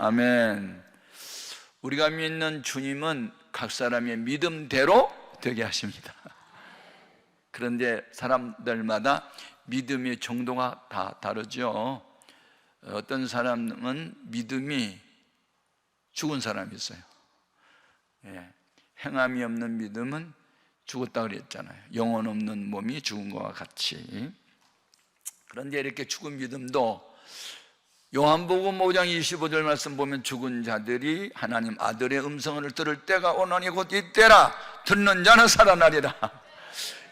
아멘. 우리가 믿는 주님은 각 사람의 믿음대로 되게 하십니다. 그런데 사람들마다 믿음의 정도가 다 다르죠. 어떤 사람은 믿음이 죽은 사람이 있어요. 행함이 없는 믿음은 죽었다 그랬잖아요. 영혼 없는 몸이 죽은 것과 같이. 그런데 이렇게 죽은 믿음도 요한복음 5장 25절 말씀 보면 죽은 자들이 하나님 아들의 음성을 들을 때가 오나니 곧 이때라. 듣는 자는 살아나리라.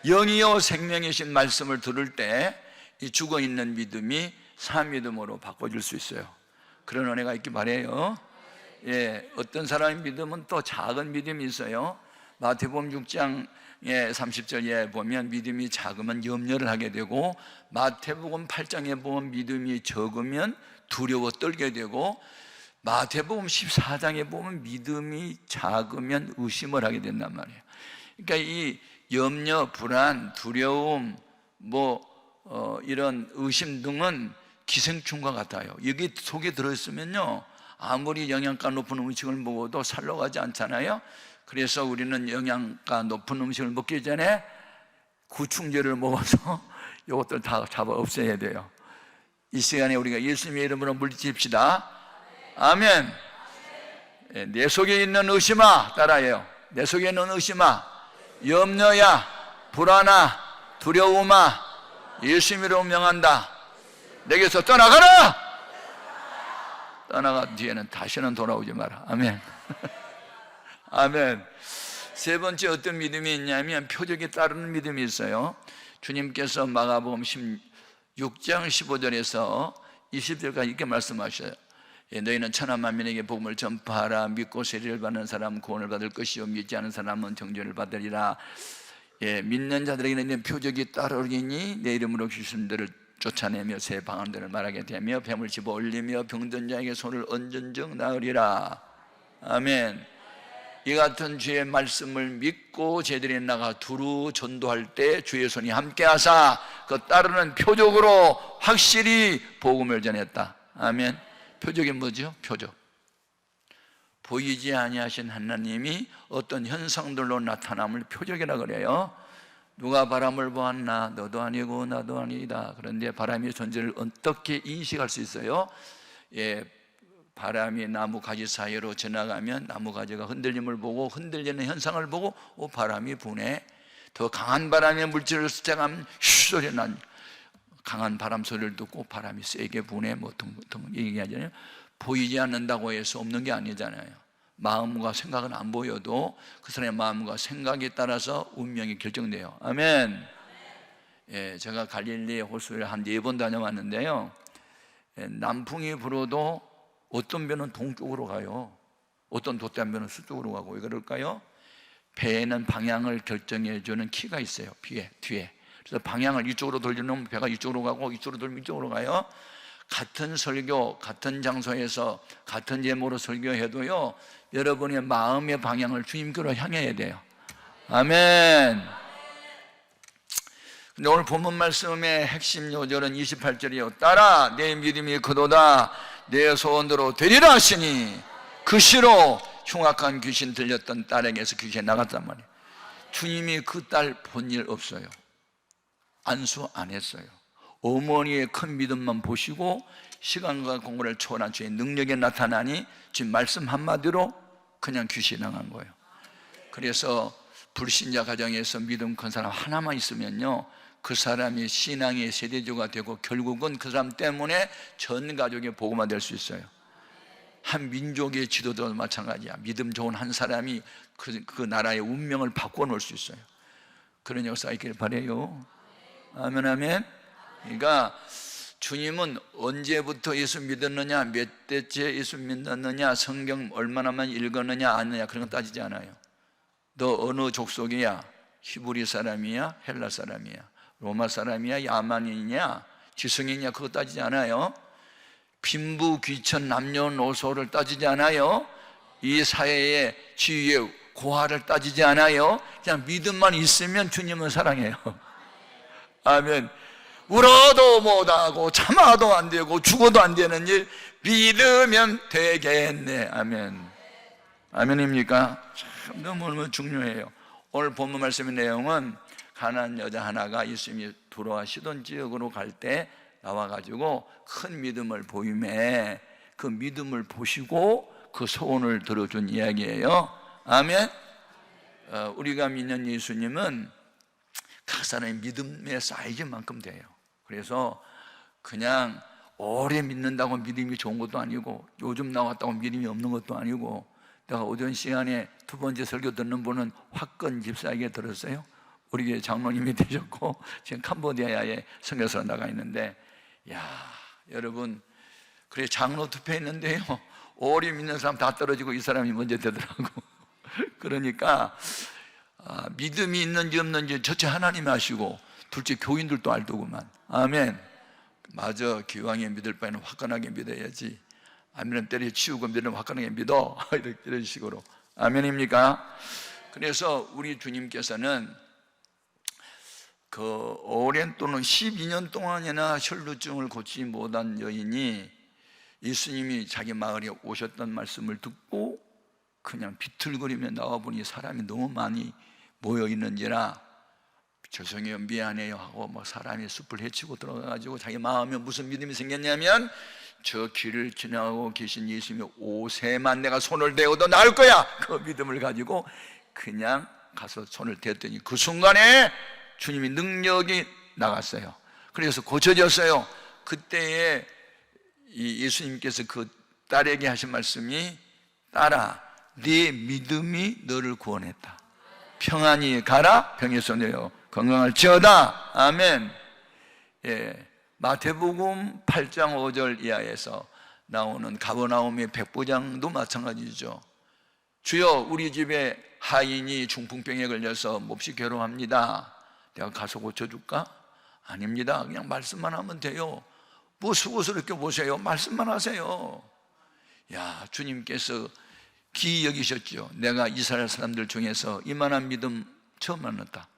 영이요 생명이신 말씀을 들을 때 이 죽어있는 믿음이 산 믿음으로 바꿔질 수 있어요. 그런 은혜가 있기 바라요. 어떤 사람의 믿음은 또 작은 믿음이 있어요. 마태복음 6장 30절에 보면 믿음이 작으면 염려를 하게 되고, 마태복음 8장에 보면 믿음이 적으면 두려워 떨게 되고, 마태복음 14장에 보면 믿음이 작으면 의심을 하게 된단 말이에요. 그러니까 이 염려, 불안, 두려움, 이런 의심 등은 기생충과 같아요. 여기 속에 들어있으면요, 아무리 영양가 높은 음식을 먹어도 살러 가지 않잖아요. 그래서 우리는 영양가 높은 음식을 먹기 전에 구충제를 먹어서 이것들 다 잡아 없애야 돼요. 이 시간에 우리가 예수님의 이름으로 물리칩시다. 아멘. 내 속에 있는 의심아, 따라해요. 내 속에 있는 의심아, 염려야, 불안아, 두려움아, 예수님으로 명한다. 내게서 떠나가라. 떠나간 뒤에는 다시는 돌아오지 마라. 아멘. 아멘. 세 번째 어떤 믿음이 있냐면 표적에 따르는 믿음이 있어요. 주님께서 마가복음 16장 15절에서 20절까지 이렇게 말씀하셔요. 너희는 천하 만민에게 복음을 전파하라. 믿고 세례를 받는 사람은 구원을 받을 것이요 믿지 않은 사람은 정죄를 받으리라. 믿는 자들에게는 표적이 따르리니 내 이름으로 귀신들을 쫓아내며 새 방언들을 말하게 되며 뱀을 집어 올리며 병든 자에게 손을 얹은즉 나으리라. 아멘. 이 같은 주의 말씀을 믿고 제들이 나가 두루 전도할 때 주의 손이 함께하사 그 따르는 표적으로 확실히 복음을 전했다. 아멘. 표적이 뭐죠? 표적. 보이지 아니하신 하나님이 어떤 현상들로 나타남을 표적이라 그래요. 누가 바람을 보았나? 너도 아니고 나도 아니다. 그런데 바람의 존재를 어떻게 인식할 수 있어요? 바람이 나무 가지 사이로 지나가면 나무 가지가 흔들림을 보고 흔들리는 현상을 보고 바람이 부네. 더 강한 바람의 물질을 스쳐가면 슈 소리 난 강한 바람 소리를 듣고 바람이 세게 부네. 등 얘기하잖아요. 보이지 않는다고 해서 없는 게 아니잖아요. 마음과 생각은 안 보여도 그 사람의 마음과 생각에 따라서 운명이 결정돼요. 아멘. 제가 갈릴리 호수에 한 4번 다녀왔는데요, 남풍이 불어도 어떤 배는 동쪽으로 가요. 어떤 돛담배는 서쪽으로 가고. 왜 그럴까요? 배에는 방향을 결정해주는 키가 있어요. 뒤에. 그래서 방향을 이쪽으로 돌려놓으면 배가 이쪽으로 가고, 이쪽으로 돌리면 이쪽으로 가요. 같은 설교, 같은 장소에서 같은 제목으로 설교해도요, 여러분의 마음의 방향을 주님께로 향해야 돼요. 아멘. 근데 오늘 본문 말씀의 핵심 요절은 28절이요. 따라 내 믿음이 그도다 내 소원대로 되리라 하시니, 그 시로 흉악한 귀신 들렸던 딸에게서 귀신이 나갔단 말이에요. 주님이 그 딸 본 일 없어요. 안수 안 했어요. 어머니의 큰 믿음만 보시고 시간과 공간을 초월한 주의 능력에 나타나니 지금 말씀 한마디로 그냥 귀신이 나간 거예요. 그래서 불신자 가정에서 믿음 큰 사람 하나만 있으면요, 그 사람이 신앙의 세대주가 되고 결국은 그 사람 때문에 전 가족의 복음화 될 수 있어요. 한 민족의 지도자도 마찬가지야. 믿음 좋은 한 사람이 그 나라의 운명을 바꿔놓을 수 있어요. 그런 역사가 있길 바라요. 아멘, 아멘. 그러니까 주님은 언제부터 예수 믿었느냐, 몇 대째 예수 믿었느냐, 성경 얼마나만 읽었느냐, 아느냐, 그런 건 따지지 않아요. 너 어느 족속이야? 히브리 사람이야? 헬라 사람이야? 로마 사람이야? 야만이냐? 지성이냐? 그거 따지지 않아요. 빈부 귀천 남녀노소를 따지지 않아요. 이 사회의 지위의 고하를 따지지 않아요. 그냥 믿음만 있으면 주님은 사랑해요. 아멘. 울어도 못하고 참아도 안 되고 죽어도 안 되는 일, 믿으면 되겠네. 아멘. 아멘입니까? 참 너무 중요해요. 오늘 본문 말씀의 내용은 가난한 여자 하나가 예수님이 두로와 시돈 지역으로 갈 때 나와가지고 큰 믿음을 보임에 그 믿음을 보시고 그 소원을 들어준 이야기예요. 아멘. 우리가 믿는 예수님은 각 사람의 믿음의 사이즈만큼 돼요. 그래서 그냥 오래 믿는다고 믿음이 좋은 것도 아니고 요즘 나왔다고 믿음이 없는 것도 아니고, 내가 오전 시간에 두 번째 설교 듣는 분은 화권 집사에게 들었어요. 우리 교회 장로님이 되셨고 지금 캄보디아에 선교사로 나가 있는데, 야 여러분, 그래 장로 투표했는데요, 오래 믿는 사람 다 떨어지고 이 사람이 먼저 되더라고. 그러니까 믿음이 있는지 없는지 첫째 하나님이 아시고 둘째 교인들도 알더구만. 아멘. 맞아, 기왕에 믿을 바에는 화끈하게 믿어야지. 아멘은 때려치우고 믿으면 화끈하게 믿어. 이런 식으로. 아멘입니까? 그래서 우리 주님께서는 그 오랜 또는 12년 동안이나 혈루증을 고치지 못한 여인이 예수님이 자기 마을에 오셨던 말씀을 듣고 그냥 비틀거리며 나와보니 사람이 너무 많이 모여있는지라 죄송해요, 미안해요 하고 뭐 사람이 숲을 헤치고 들어가가지고 자기 마음에 무슨 믿음이 생겼냐면, 저 길을 지나가고 계신 예수님의 옷에만 내가 손을 대어도 나을 거야, 그 믿음을 가지고 그냥 가서 손을 대었더니 그 순간에 주님이 능력이 나갔어요. 그래서 고쳐졌어요. 그때에 이 예수님께서 그 딸에게 하신 말씀이, 딸아, 네 믿음이 너를 구원했다. 평안히 가라, 병에서 내어 건강할지어다. 아멘. 예, 마태복음 8장 5절 이하에서 나오는 가버나움의 백부장도 마찬가지죠. 주여, 우리 집에 하인이 중풍병에 걸려서 몹시 괴로워합니다. 내가 가서 고쳐줄까? 아닙니다. 그냥 말씀만 하면 돼요. 뭐 수고스럽게 보세요. 말씀만 하세요. 야, 주님께서 기이 여기셨죠. 내가 이스라엘 사람들 중에서 이만한 믿음 처음 만났다.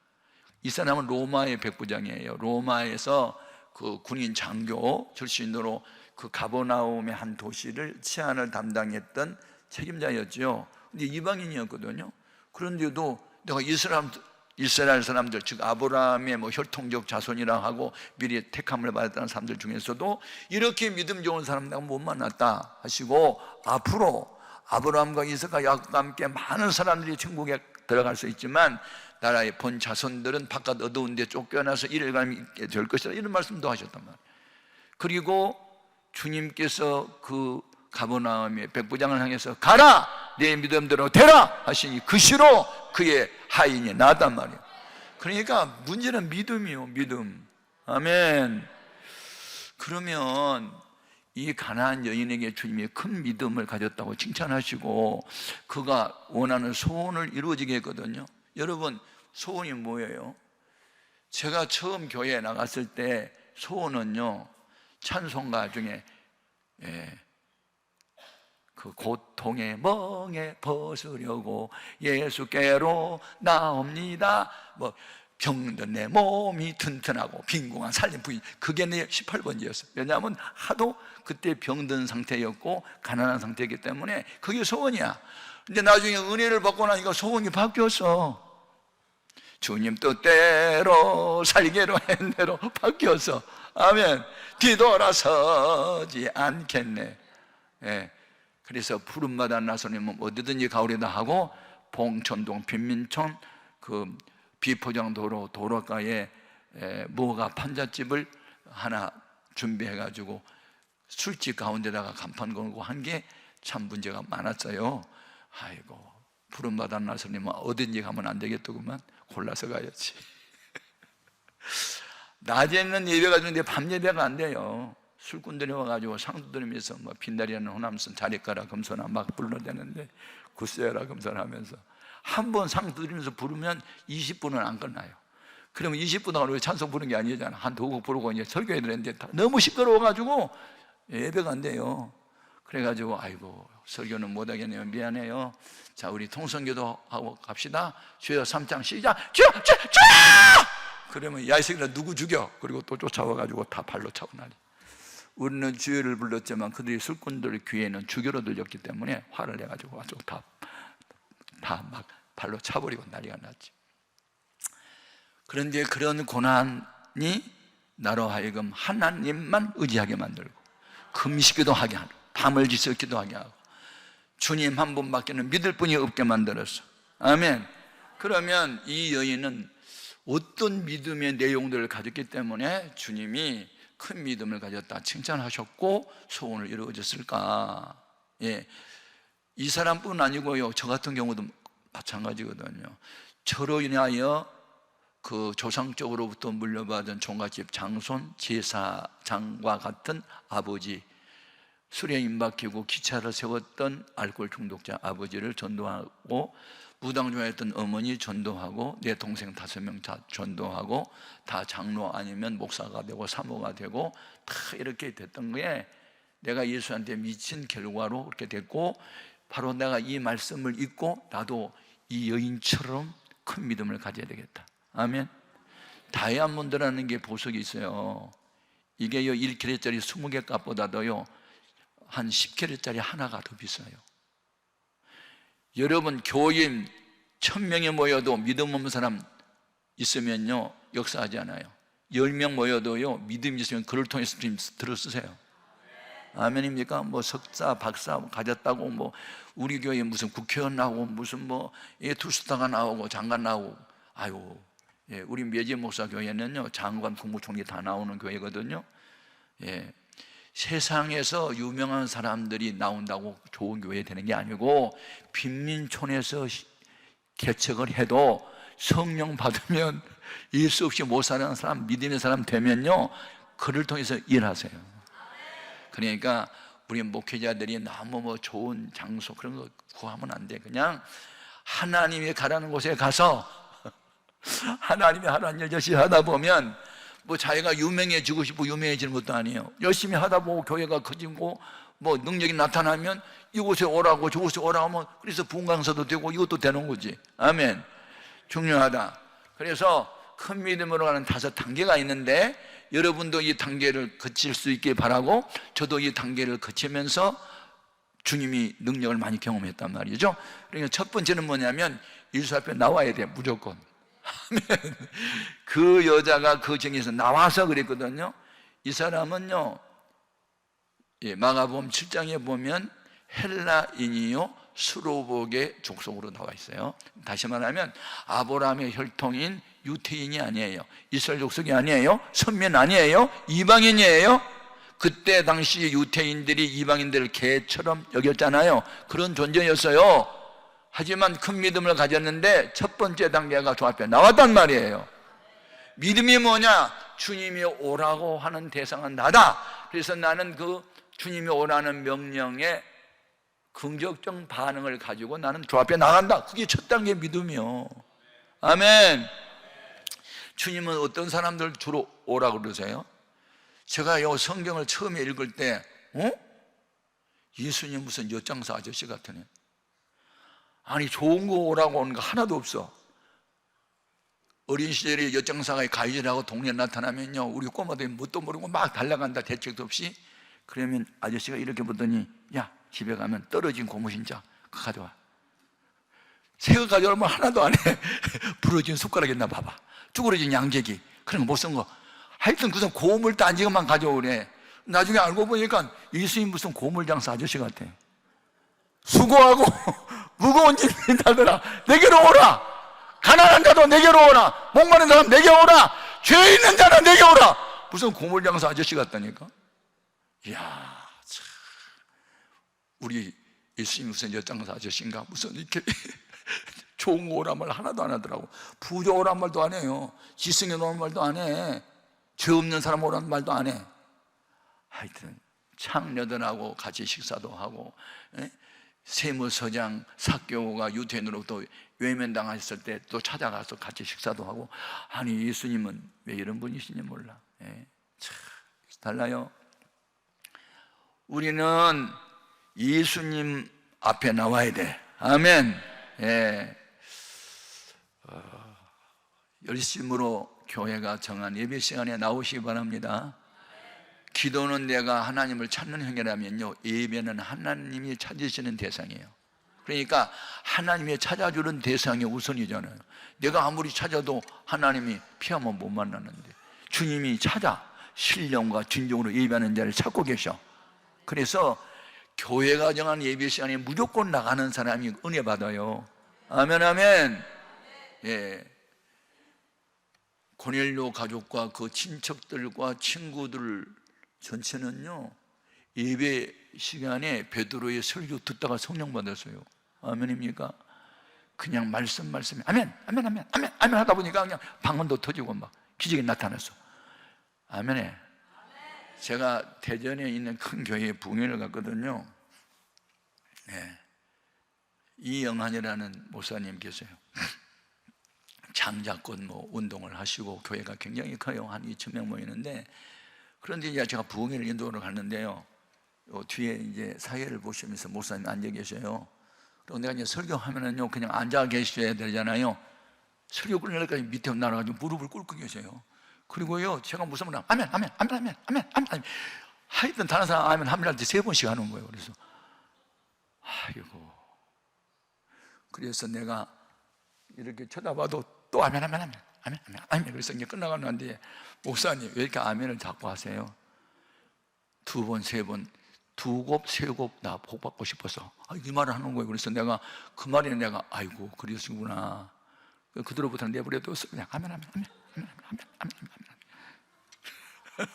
이 사람은 로마의 백부장이에요. 로마에서 그 군인 장교 출신으로 그 가버나움의 한 도시를 치안을 담당했던 책임자였죠. 근데 이방인이었거든요. 그런데도 내가 이스라엘 사람들, 즉 아브라함의 뭐 혈통적 자손이라 하고 미리 택함을 받았다는 사람들 중에서도 이렇게 믿음 좋은 사람 내가 못 만났다 하시고, 앞으로 아브라함과 이삭과 야곱과 함께 많은 사람들이 천국에 들어갈 수 있지만 나라의 본 자손들은 바깥 어두운 데 쫓겨나서 이래감이 있게 될 것이다, 이런 말씀도 하셨단 말이에요. 그리고 주님께서 그 가버나움의 백부장을 향해서 가라, 내 믿음대로 되라 하시니 그 시로 그의 하인이 나단 말이에요. 그러니까 문제는 믿음이요, 믿음. 아멘. 그러면 이 가난한 여인에게 주님이 큰 믿음을 가졌다고 칭찬하시고 그가 원하는 소원을 이루어지게 했거든요. 여러분, 소원이 뭐예요? 제가 처음 교회에 나갔을 때 소원은요, 찬송가 중에 그 고통의 멍에 벗으려고 예수께로 나옵니다. 뭐 병든 내 몸이 튼튼하고 빈궁한 살림 부인, 그게 내 18번지였어요. 왜냐하면 하도 그때 병든 상태였고 가난한 상태이기 때문에 그게 소원이야. 근데 나중에 은혜를 받고 나니까 소원이 바뀌었어. 주님 뜻대로 살기로 한 대로 바뀌었어. 아멘. 뒤돌아서지 않겠네. 예. 그래서 푸른마다 나서님은 어디든지 가오리다 하고, 봉천동 빈민촌 그 비포장도로 도로가에 무허가 판잣집을 하나 준비해가지고 술집 가운데다가 간판 걸고 한 게 참 문제가 많았어요. 아이고, 푸른바다 나서님은 어딘지 가면 안 되겠더구만. 골라서 가야지. 낮에는 예배가 되는데 밤 예배가 안 돼요. 술꾼들이 와가지고 상도 들으면서 뭐 빈다리라는 호남선 자리가라 금손아 막 불러대는데 굿세라 금손하면서 한 번 상 들으면서 부르면 20분은 안 끝나요. 그러면 20분 동안 왜 찬송 부르는 게 아니잖아. 한 두 곡 부르고 이제 설교해야 되는데 너무 시끄러워가지고 예배가 안 돼요. 그래가지고 아이고, 설교는 못하겠네요, 미안해요. 자, 우리 통성기도 하고 갑시다. 주여 3장 시작. 주여! 그러면 야, 이 새끼들 누구 죽여? 그리고 또 쫓아와가지고 다 발로 차고 나니. 우리는 주여를 불렀지만 그들이 술꾼들 귀에는 주교로 들렸기 때문에 화를 내가지고 아주 다 막 발로 차버리고 난리가 났지. 그런데 그런 고난이 나로 하여금 하나님만 의지하게 만들고 금식기도 하게 하고 밤을 지새워 기도하게 하고 주님 한 분밖에는 믿을 분이 없게 만들었어. 아멘. 그러면 이 여인은 어떤 믿음의 내용들을 가졌기 때문에 주님이 큰 믿음을 가졌다 칭찬하셨고 소원을 이루어졌을까? 예, 이 사람뿐 아니고요, 저 같은 경우도 마찬가지거든요. 저로 인하여 그 조상적으로부터 물려받은 종갓집 장손 제사장과 같은 아버지, 술에 임박히고 기차를 세웠던 알코올 중독자 아버지를 전도하고, 무당중했던 어머니 전도하고, 내 동생 5명 다 전도하고, 다 장로 아니면 목사가 되고 사모가 되고 다 이렇게 됐던 게 내가 예수한테 미친 결과로 그렇게 됐고, 바로 내가 이 말씀을 읽고 나도 이 여인처럼 큰 믿음을 가져야 되겠다. 아멘. 다이아몬드라는 게 보석이 있어요. 이게요 1캐럿짜리 20개 값보다도요 한 10캐럿짜리 하나가 더 비싸요. 여러분 교인 1000명이 모여도 믿음 없는 사람 있으면요 역사하지 않아요. 10명 모여도요 믿음 있으면 그를 통해서 좀 들어쓰세요. 아멘입니까? 뭐 석사 박사 가졌다고 뭐 우리 교회 무슨 국회의원 나오고 무슨 뭐 투스타가 나오고 장관 나오고, 아유, 예, 우리 매제 목사 교회는요 장관 국무총리 다 나오는 교회거든요. 예, 세상에서 유명한 사람들이 나온다고 좋은 교회 되는 게 아니고, 빈민촌에서 개척을 해도 성령 받으면 예수 없이 못 사는 사람, 믿음의 사람 되면요 그를 통해서 일하세요. 그러니까 우리 목회자들이 너무 뭐 좋은 장소 그런 거 구하면 안 돼. 그냥 하나님이 가라는 곳에 가서 하나님이 하라는 일 열심히 하다 보면, 뭐 자기가 유명해지고 싶고 유명해지는 것도 아니에요. 열심히 하다 보고 교회가 커지고 뭐 능력이 나타나면 이곳에 오라고 저곳에 오라고 하면, 그래서 분강사도 되고 이것도 되는 거지. 아멘. 중요하다. 그래서 큰 믿음으로 가는 5단계가 있는데, 여러분도 이 단계를 거칠 수 있게 바라고, 저도 이 단계를 거치면서 주님이 능력을 많이 경험했단 말이죠. 그러니까 첫 번째는 뭐냐면 예수 앞에 나와야 돼, 무조건. 그 여자가 그 정에서 나와서 그랬거든요. 이 사람은요, 예, 마가복음 7장에 보면 헬라인이요 수로복의 족속으로 나와 있어요. 다시 말하면 아브라함의 혈통인 유태인이 아니에요. 이스라엘 족속이 아니에요. 선민 아니에요. 이방인이에요. 그때 당시 유태인들이 이방인들을 개처럼 여겼잖아요. 그런 존재였어요. 하지만 큰 믿음을 가졌는데 첫 번째 단계가 저 앞에 나왔단 말이에요. 믿음이 뭐냐? 주님이 오라고 하는 대상은 나다. 그래서 나는 그 주님이 오라는 명령에 긍정적 반응을 가지고 나는 저 앞에 나간다. 그게 첫 단계 믿음이요. 아멘. 주님은 어떤 사람들 주로 오라고 그러세요? 제가 이 성경을 처음에 읽을 때 예수님 무슨 엿장사 아저씨 같으네. 아니 좋은 거 오라고 하는 거 하나도 없어. 어린 시절에 엿장사가 가이질하고 동네에 나타나면요 우리 꼬마들이 뭣도 모르고 막 달려간다, 대책도 없이. 그러면 아저씨가 이렇게 보더니, 야 집에 가면 떨어진 고무신자 그거 가져와. 새거 가져오면 하나도 안 해. 부러진 숟가락 있나 봐봐, 쭈그러진 양재기 그런 거 못 쓴 거, 하여튼 무슨 고물 딴지 것만 가져오래. 나중에 알고 보니까 예수님 무슨 고물장사 아저씨 같아. 수고하고 무거운 짐 있다더라. 내게로 오라. 가난한 자도 내게로 오라. 목마른 사람 내게 오라. 죄 있는 자는 내게 오라. 무슨 고물장사 아저씨 같다니까. 이야, 참. 우리 예수님 무슨 엿장사 아저씨인가? 무슨 이렇게 좋은 거 오란 말 하나도 안 하더라고. 부자 오란 말도 안 해요. 지승에 오란 말도 안 해. 죄 없는 사람 오란 말도 안 해. 하여튼 창녀들하고 같이 식사도 하고, 세무서장 삭개오가 유태인으로부터 외면당했을 때 또 찾아가서 같이 식사도 하고. 아니 예수님은 왜 이런 분이신지 몰라. 참 달라요. 우리는 예수님 앞에 나와야 돼. 아멘. 열심으로 교회가 정한 예배 시간에 나오시기 바랍니다. 기도는 내가 하나님을 찾는 행위라면요, 예배는 하나님이 찾으시는 대상이에요. 그러니까 하나님이 찾아주는 대상이 우선이잖아요. 내가 아무리 찾아도 하나님이 피하면 못 만나는데 주님이 찾아 신령과 진정으로 예배하는 자를 찾고 계셔. 그래서 교회가 정한 예배 시간에 무조건 나가는 사람이 은혜 받아요. 아멘, 아멘. 예. 고넬료 가족과 그 친척들과 친구들 전체는요, 예배 시간에 베드로의 설교 듣다가 성령 받았어요. 아멘입니까? 그냥 말씀 아멘, 아멘, 아멘, 아멘, 아멘 하다 보니까 그냥 방언도 터지고 막 기적이 나타났어. 아멘에. 제가 대전에 있는 큰 교회에 부흥회를 갔거든요. 네. 이영한이라는 목사님 계세요. 장자권 운동을 하시고 교회가 굉장히 커요. 한 2,000명 모이는데, 그런데 이제 제가 부흥회를 인도하러 갔는데요, 뒤에 이제 사회를 보시면서 목사님 앉아 계셔요. 그리고 내가 이제 설교하면은요, 그냥 앉아 계셔야 되잖아요. 설교 끝날까지 밑에 날아가지고 무릎을 꿇고 계세요. 그리고요, 제가 무슨 말 하면 아멘, 아멘, 아멘, 아멘, 아멘, 아멘, 하여튼 다른 사람 아멘 하면 할 때 3번씩 하는 거예요. 그래서 아이고, 그래서 내가 이렇게 쳐다봐도 또 아멘, 아멘, 아멘, 아멘, 아멘, 아멘. 그래서 이제 끝나가는데, 목사님 왜 이렇게 아멘을 자꾸 하세요? 2번, 3번, 2곱, 3곱 나 복받고 싶어서 이 말을 하는 거예요. 그래서 내가 그 말에 내가 아이고 그러시구나. 그대로부터는 내버려둬 그냥 아멘, 아멘, 아멘, 아멘, 아멘, 아멘, 아멘.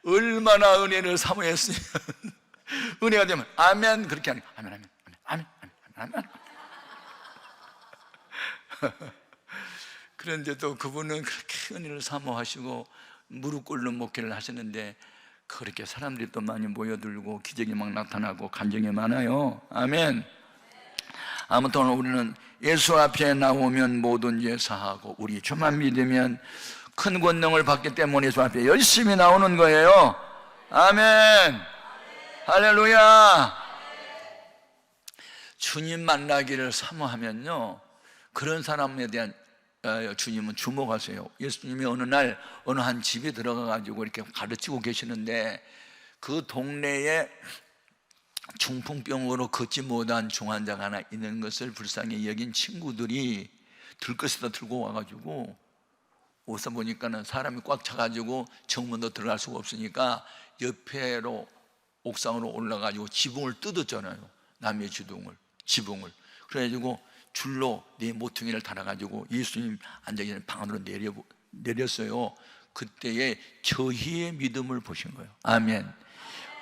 얼마나 은혜를 사모했으면 은혜가 되면 아멘 그렇게 하니 아멘, 아멘, 아멘, 아멘, 아멘, 아멘. 그런데 또 그분은 그렇게 은혜를 사모하시고 무릎 꿇는 목회를 하시는데, 그렇게 사람들이 또 많이 모여들고 기적이 막 나타나고 간증이 많아요. 아멘. 아무튼 우리는 예수 앞에 나오면 뭐든지 사하고 우리 주만 믿으면 큰 권능을 받기 때문에 예수 앞에 열심히 나오는 거예요. 아멘. 할렐루야. 주님 만나기를 사모하면요, 그런 사람에 대한 주님은 주목하세요. 예수님이 어느 날 어느 한 집에 들어가 가지고 이렇게 가르치고 계시는데, 그 동네에 중풍병으로 걷지 못한 중환자가 하나 있는 것을 불쌍히 여긴 친구들이 들것에다 들고 와가지고, 옷을 보니까는 사람이 꽉 차가지고 정문도 들어갈 수가 없으니까 옆에로 옥상으로 올라가지고 지붕을 뜯었잖아요. 남의 지붕을. 그래가지고 줄로 네 모퉁이를 달아가지고 예수님 앉아 계시는 방 안으로 내렸어요. 그때의 저희의 믿음을 보신 거예요. 아멘.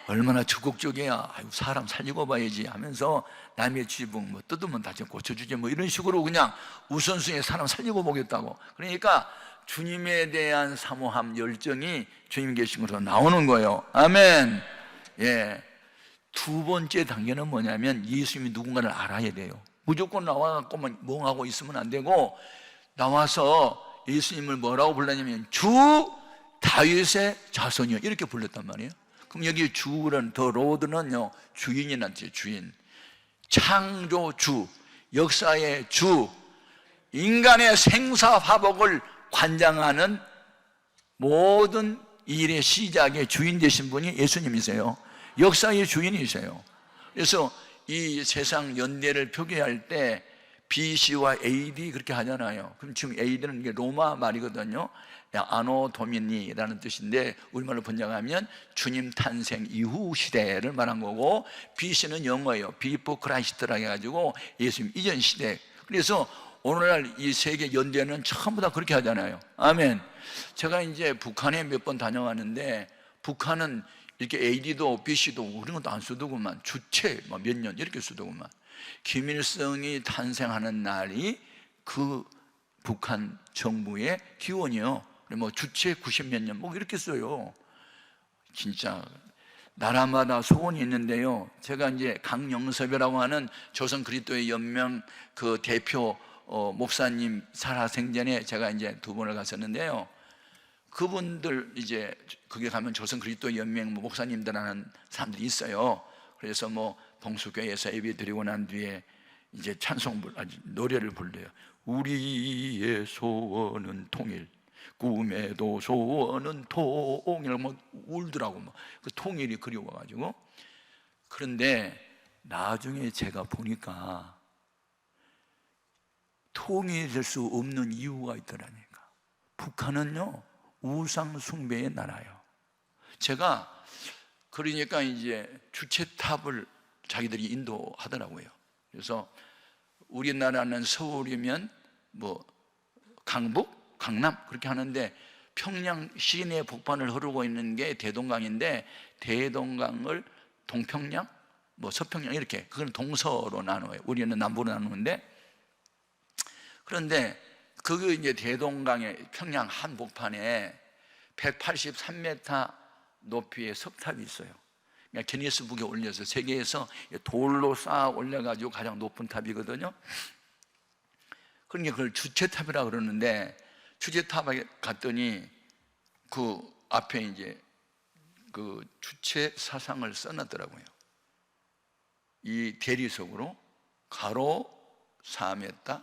얼마나 적극적이야. 아이고, 사람 살리고 봐야지 하면서 남의 지붕 뭐 뜯으면 다시 고쳐주지 뭐 이런 식으로 그냥 우선순위에 사람 살리고 보겠다고. 그러니까 주님에 대한 사모함, 열정이 주님 계신 것으로 나오는 거예요. 아멘. 예. 2번째 단계는 뭐냐면 예수님이 누군가를 알아야 돼요. 무조건 나와갖고만 멍하고 있으면 안 되고, 나와서 예수님을 뭐라고 불렀냐면 주 다윗의 자손이요 이렇게 불렀단 말이에요. 그럼 여기 주는 더 로드는요, 주인이란 뜻이에요. 주인. 창조주, 역사의 주, 인간의 생사화복을 관장하는 모든 일의 시작의 주인 되신 분이 예수님이세요. 역사의 주인이세요. 그래서 이 세상 연대를 표기할 때 BC와 AD 그렇게 하잖아요. 그럼 지금 AD는 이게 로마 말이거든요. 아노 도미니라는 뜻인데 우리말로 번역하면 주님 탄생 이후 시대를 말한 거고, BC는 영어예요. Before Christ라고 해가지고 예수님 이전 시대. 그래서 오늘날 이 세계 연대는 전부 다 그렇게 하잖아요. 아멘. 제가 이제 북한에 몇 번 다녀왔는데, 북한은 이렇게 AD도 BC도 그런 것도 안 쓰더구만. 주체 몇 년 이렇게 쓰더구만. 김일성이 탄생하는 날이 그 북한 정부의 기원이요. 뭐 주체 90몇 년 뭐 이렇게 써요. 진짜 나라마다 소원이 있는데요. 제가 이제 강영섭이라고 하는 조선 그리스도의 연명 그 대표 목사님 살아생전에 제가 이제 2번을 갔었는데요. 그분들 이제 거기 가면 조선 그리스도 연맹 목사님들 하는 사람들이 있어요. 그래서 뭐 봉수교회에서 예배 드리고 난 뒤에 이제 찬송 노래를 불러요. 우리의 소원은 통일, 꿈에도 소원은 통일, 뭐 울더라고. 뭐 그 통일이 그리워가지고. 그런데 나중에 제가 보니까 통일이 될 수 없는 이유가 있더라니까. 북한은요, 우상 숭배의 나라예요. 제가 그러니까 이제 주체탑을 자기들이 인도하더라고요. 그래서 우리나라는 서울이면 뭐 강북, 강남 그렇게 하는데, 평양 시내 북반을 흐르고 있는 게 대동강인데, 대동강을 동평양, 뭐 서평양 이렇게, 그건 동서로 나눠요. 우리는 남부로 나누는데, 그런데 그 이제 대동강의 평양 한복판에 183m 높이의 석탑이 있어요. 그러니까 기네스북에 올려서 세계에서 돌로 쌓아 올려가지고 가장 높은 탑이거든요. 그러니까 그걸 주체탑이라고 그러는데, 주체탑에 갔더니 그 앞에 이제 그 주체 사상을 써놨더라고요. 이 대리석으로 가로 4m,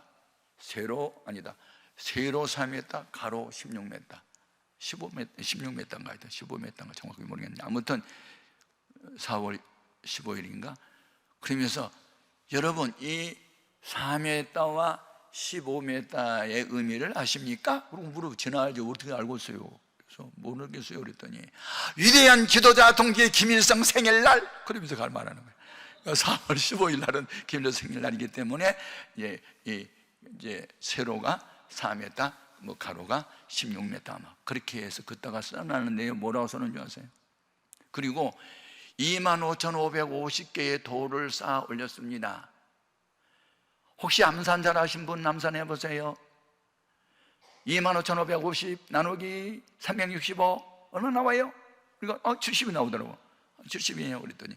세로 4m, 가로 16m, 16m인가 하여튼 15m인가 정확하게 모르겠는데, 아무튼 4월 15일인가. 그러면서 여러분, 이 4m와 15m의 의미를 아십니까? 그러고 물어 지나야죠. 어떻게 알고 있어요? 그래서 모르겠어요. 그랬더니 위대한 지도자 동지 김일성 생일날, 그러면서 갈 말하는 거예요. 4월 15일 날은 김일성 생일날이기 때문에 이제 세로가 4m, 뭐 가로가 16m, 아마 그렇게 해서 걷다가 써놨는데요. 뭐라고 써놓은 줄 아세요? 그리고 25,550개의 돌을 쌓아 올렸습니다. 혹시 암산 잘 하신 분 암산해 보세요. 25,550 나누기 365 얼마 나와요? 그러니까 70이 나오더라고. 70이에요. 그랬더니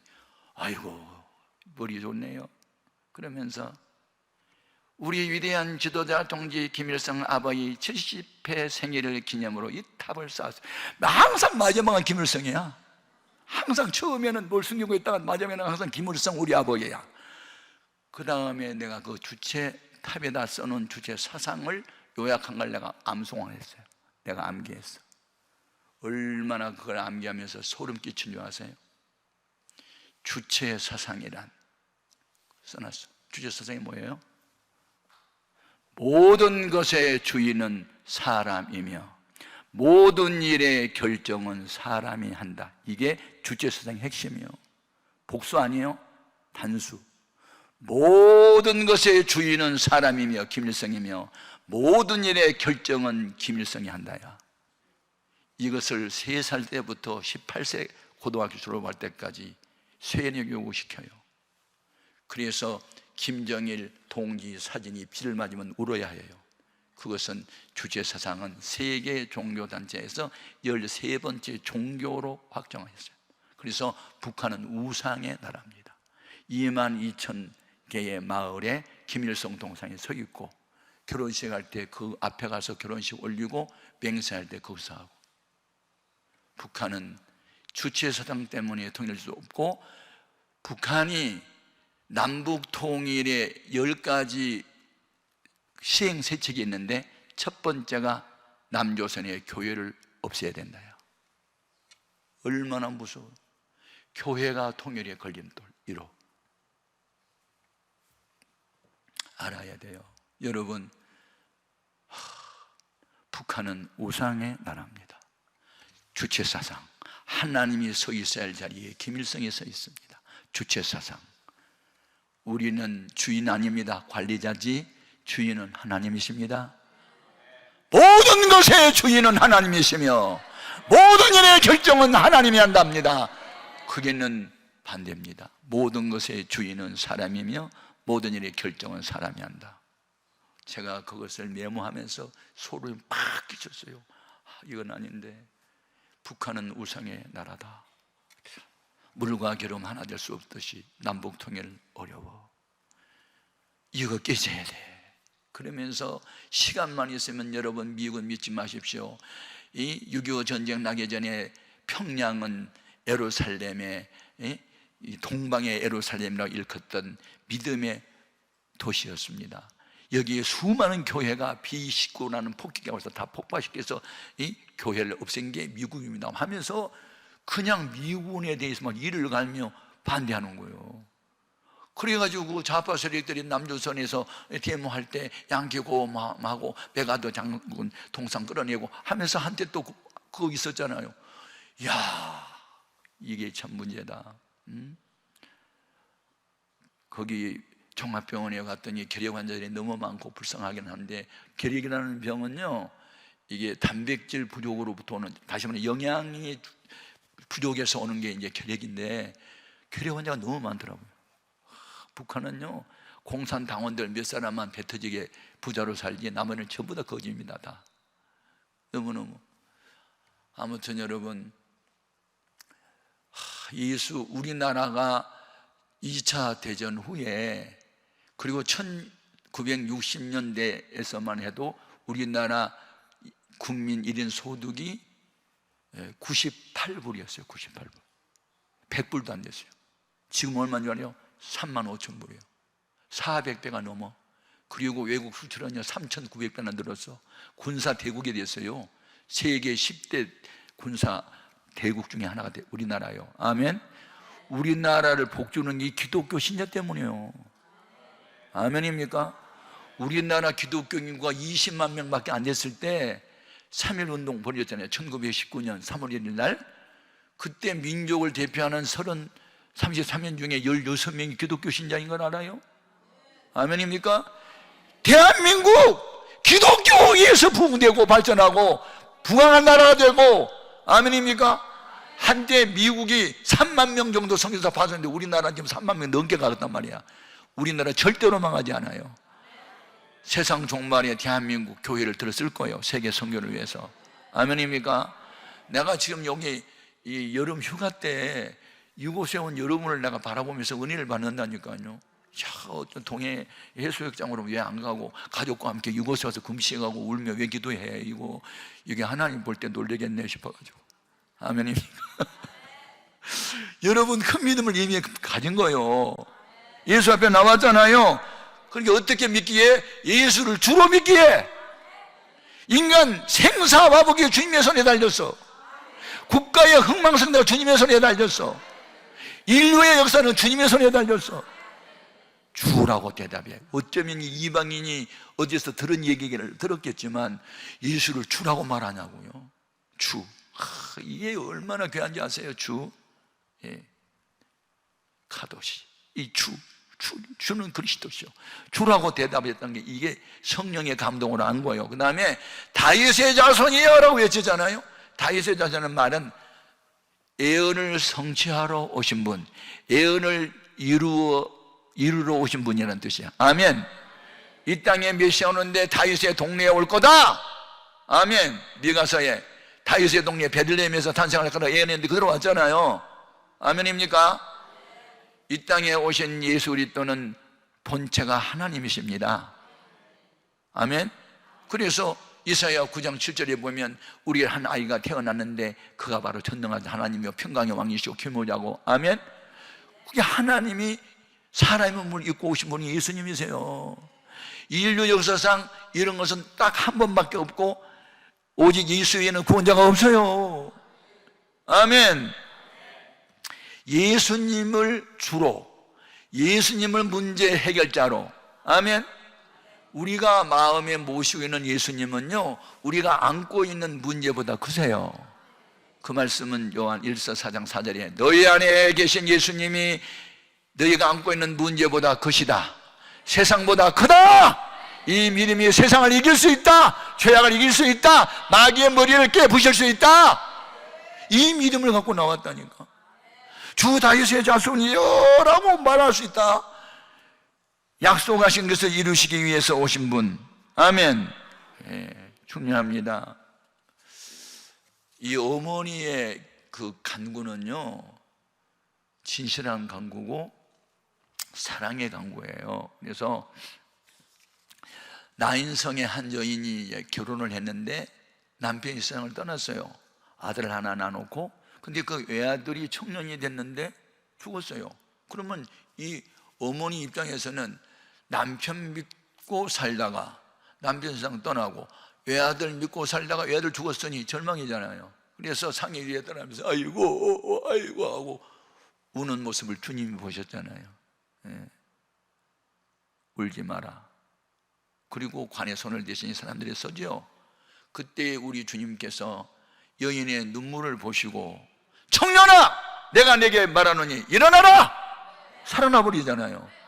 아이고 머리 좋네요. 그러면서 우리 위대한 지도자 동지 김일성 아버지 70회 생일을 기념으로 이 탑을 쌓았어요. 항상 마지막은 김일성이야. 항상 처음에는 뭘 숨기고 있다가 마지막에는 항상 김일성 우리 아버지야. 그 다음에 내가 그 주체 탑에다 써놓은 주체 사상을 요약한 걸 내가 암송을 했어요. 내가 암기했어. 얼마나 그걸 암기하면서 소름 끼친 줄 아세요? 주체 사상이란 써놨어. 주체 사상이 뭐예요? 모든 것의 주인은 사람이며 모든 일의 결정은 사람이 한다. 이게 주체 사상의 핵심이에요. 복수 아니에요? 단수. 모든 것의 주인은 사람이며 김일성이며 모든 일의 결정은 김일성이 한다야. 이것을 3살 때부터 18세 고등학교 졸업할 때까지 쇠뇌 교육시켜요. 그래서 김정일 동지 사진이 비를 맞으면 울어야 해요. 그것은 주체 사상은 세계 종교단체에서 13번째 종교로 확정했어요. 그래서 북한은 우상의 나라입니다. 22,000개의 마을에 김일성 동상이 서 있고, 결혼식 할 때 그 앞에 가서 결혼식 올리고 맹세할 때 거기서 하고. 북한은 주체 사상 때문에 통일할 수 없고, 북한이 남북 통일의 10가지 시행세책이 있는데 첫 번째가 남조선의 교회를 없애야 된다요. 얼마나 무서워. 교회가 통일의 걸림돌 1호. 알아야 돼요. 여러분, 북한은 우상의 나라입니다. 주체사상, 하나님이 서 있어야 할 자리에 김일성이 서 있습니다. 주체사상. 우리는 주인 아닙니다. 관리자지 주인은 하나님이십니다. 모든 것의 주인은 하나님이시며 모든 일의 결정은 하나님이 한답니다. 그게는 반대입니다. 모든 것의 주인은 사람이며 모든 일의 결정은 사람이 한다. 제가 그것을 메모하면서 소름이 팍 끼쳤어요. 이건 아닌데 북한은 우상의 나라다. 물과 기름 하나 될 수 없듯이 남북 통일 어려워. 이거 깨져야 돼. 그러면서 시간만 있으면 여러분 미국은 믿지 마십시오. 이 6.25 전쟁 나기 전에 평양은 예루살렘의 이 동방의 예루살렘이라고 일컫던 믿음의 도시였습니다. 여기에 수많은 교회가 비식구라는 폭격이 와서 다 폭파시켜서 이 교회를 없앤 게 미국입니다 하면서 그냥 미군에 대해서 막 이를 갈며 반대하는 거예요. 그래가지고 좌파 세력들이 남조선에서 데모할 때 양키고하고 백아도 장군 동상 끌어내고 하면서 한때 또 그거 있었잖아요. 야, 이게 참 문제다. 거기 종합병원에 갔더니 결핵 환자들이 너무 많고 불쌍하긴 한데, 결핵이라는 병은요, 이게 단백질 부족으로부터 오는, 다시 말해 영양이 부족해서 오는 게 이제 결핵인데, 결핵 환자가 너무 많더라고요. 북한은요, 공산 당원들 몇 사람만 배 터지게 부자로 살지 나머지는 전부 다 거지입니다. 다 너무너무. 아무튼 여러분, 예수, 우리나라가 2차 대전 후에, 그리고 1960년대에서만 해도 우리나라 국민 1인 소득이 98불이었어요. 98불. 100불도 안 됐어요. 지금 얼마인 줄 알아요? 35,000불이에요. 400배가 넘어. 그리고 외국 수출은요 3,900배나 늘었어. 군사 대국이 됐어요. 세계 10대 군사 대국 중에 하나가 돼, 우리나라요. 아멘. 우리나라를 복주는 이 기독교 신자 때문이에요. 아멘입니까? 우리나라 기독교 인구가 20만 명밖에 안 됐을 때 3.1 운동 벌였잖아요. 1919년 3월 1일 날. 그때 민족을 대표하는 33년 중에 16명이 기독교 신자인 걸 알아요? 아멘입니까? 대한민국 기독교에서 부흥되고 발전하고 부강한 나라가 되고, 아멘입니까? 한때 미국이 3만 명 정도 선교사 파송했는데 우리나라는 지금 3만 명 넘게 가겠단 말이야. 우리나라 절대로 망하지 않아요. 세상 종말에 대한민국 교회를 들었을 거예요. 세계 선교를 위해서. 아멘입니까? 내가 지금 여기 이 여름 휴가 때 이곳에 온 여러분을 내가 바라보면서 은혜를 받는다니까요. 야, 어떤 동해 해수욕장으로 왜 안 가고 가족과 함께 이곳에 와서 금식하고 울며 왜 기도해? 이게 하나님 볼 때 놀라겠네 싶어가지고. 아멘입니까? 여러분, 큰 믿음을 이미 가진 거예요. 예수 앞에 나왔잖아요. 그러니까 어떻게 믿기에? 예수를 주로 믿기에. 인간 생사화복이 주님의 손에 달렸어. 국가의 흥망성대가 주님의 손에 달렸어. 인류의 역사는 주님의 손에 달렸어. 주라고 대답해. 어쩌면 이방인이 어디서 들은 얘기를 들었겠지만 예수를 주라고 말하냐고요. 주. 이게 얼마나 귀한지 아세요? 주. 예. 카도시. 이 주는 그리스도시요. 주라고 대답했던 게 이게 성령의 감동으로 한 거예요. 그 다음에 다윗의 자손이여 라고 외치잖아요. 다윗의 자손은 말은 예언을 성취하러 오신 분, 예언을 이루러 오신 분이라는 뜻이야. 아멘. 이 땅에 메시아 오는데 다윗의 동네에 올 거다. 아멘. 미가서에 다윗의 동네 베들레헴에서 탄생할 거다 예언했는데 그대로 왔잖아요. 아멘입니까? 이 땅에 오신 예수 그리스도는 본체가 하나님이십니다. 아멘. 그래서 이사야 9장 7절에 보면 우리 한 아이가 태어났는데 그가 바로 전능한 하나님이요 평강의 왕이시오 기모자고. 아멘. 그게 하나님이 사람의 몸을 입고 오신 분이 예수님이세요. 인류 역사상 이런 것은 딱 한 번밖에 없고 오직 예수 외에는 구원자가 없어요. 아멘. 예수님을 주로, 예수님을 문제 해결자로. 아멘. 우리가 마음에 모시고 있는 예수님은요 우리가 안고 있는 문제보다 크세요. 그 말씀은 요한 1서 4장 4절에 너희 안에 계신 예수님이 너희가 안고 있는 문제보다 크시다. 세상보다 크다. 이 믿음이 세상을 이길 수 있다. 죄악을 이길 수 있다. 마귀의 머리를 깨부실 수 있다. 이 믿음을 갖고 나왔다니까. 주 다윗의 자손이여 라고 말할 수 있다. 약속하신 것을 이루시기 위해서 오신 분. 아멘. 예, 중요합니다. 이 어머니의 그 간구는요 진실한 간구고 사랑의 간구예요. 그래서 나인성의 한 여인이 결혼을 했는데 남편이 세상을 떠났어요. 아들 하나 낳아놓고. 근데 그 외아들이 청년이 됐는데 죽었어요. 그러면 이 어머니 입장에서는 남편 믿고 믿고 살다가 남편 세상 떠나고 외아들 믿고 살다가 외아들 죽었으니 절망이잖아요. 그래서 상해 위에 떠나면서 아이고 아이고 하고 우는 모습을 주님이 보셨잖아요. 예. 울지 마라. 그리고 관에 손을 대신 사람들이 서죠. 그때 우리 주님께서 여인의 눈물을 보시고 청년아 내가 내게 말하노니 일어나라 살아나 버리잖아요.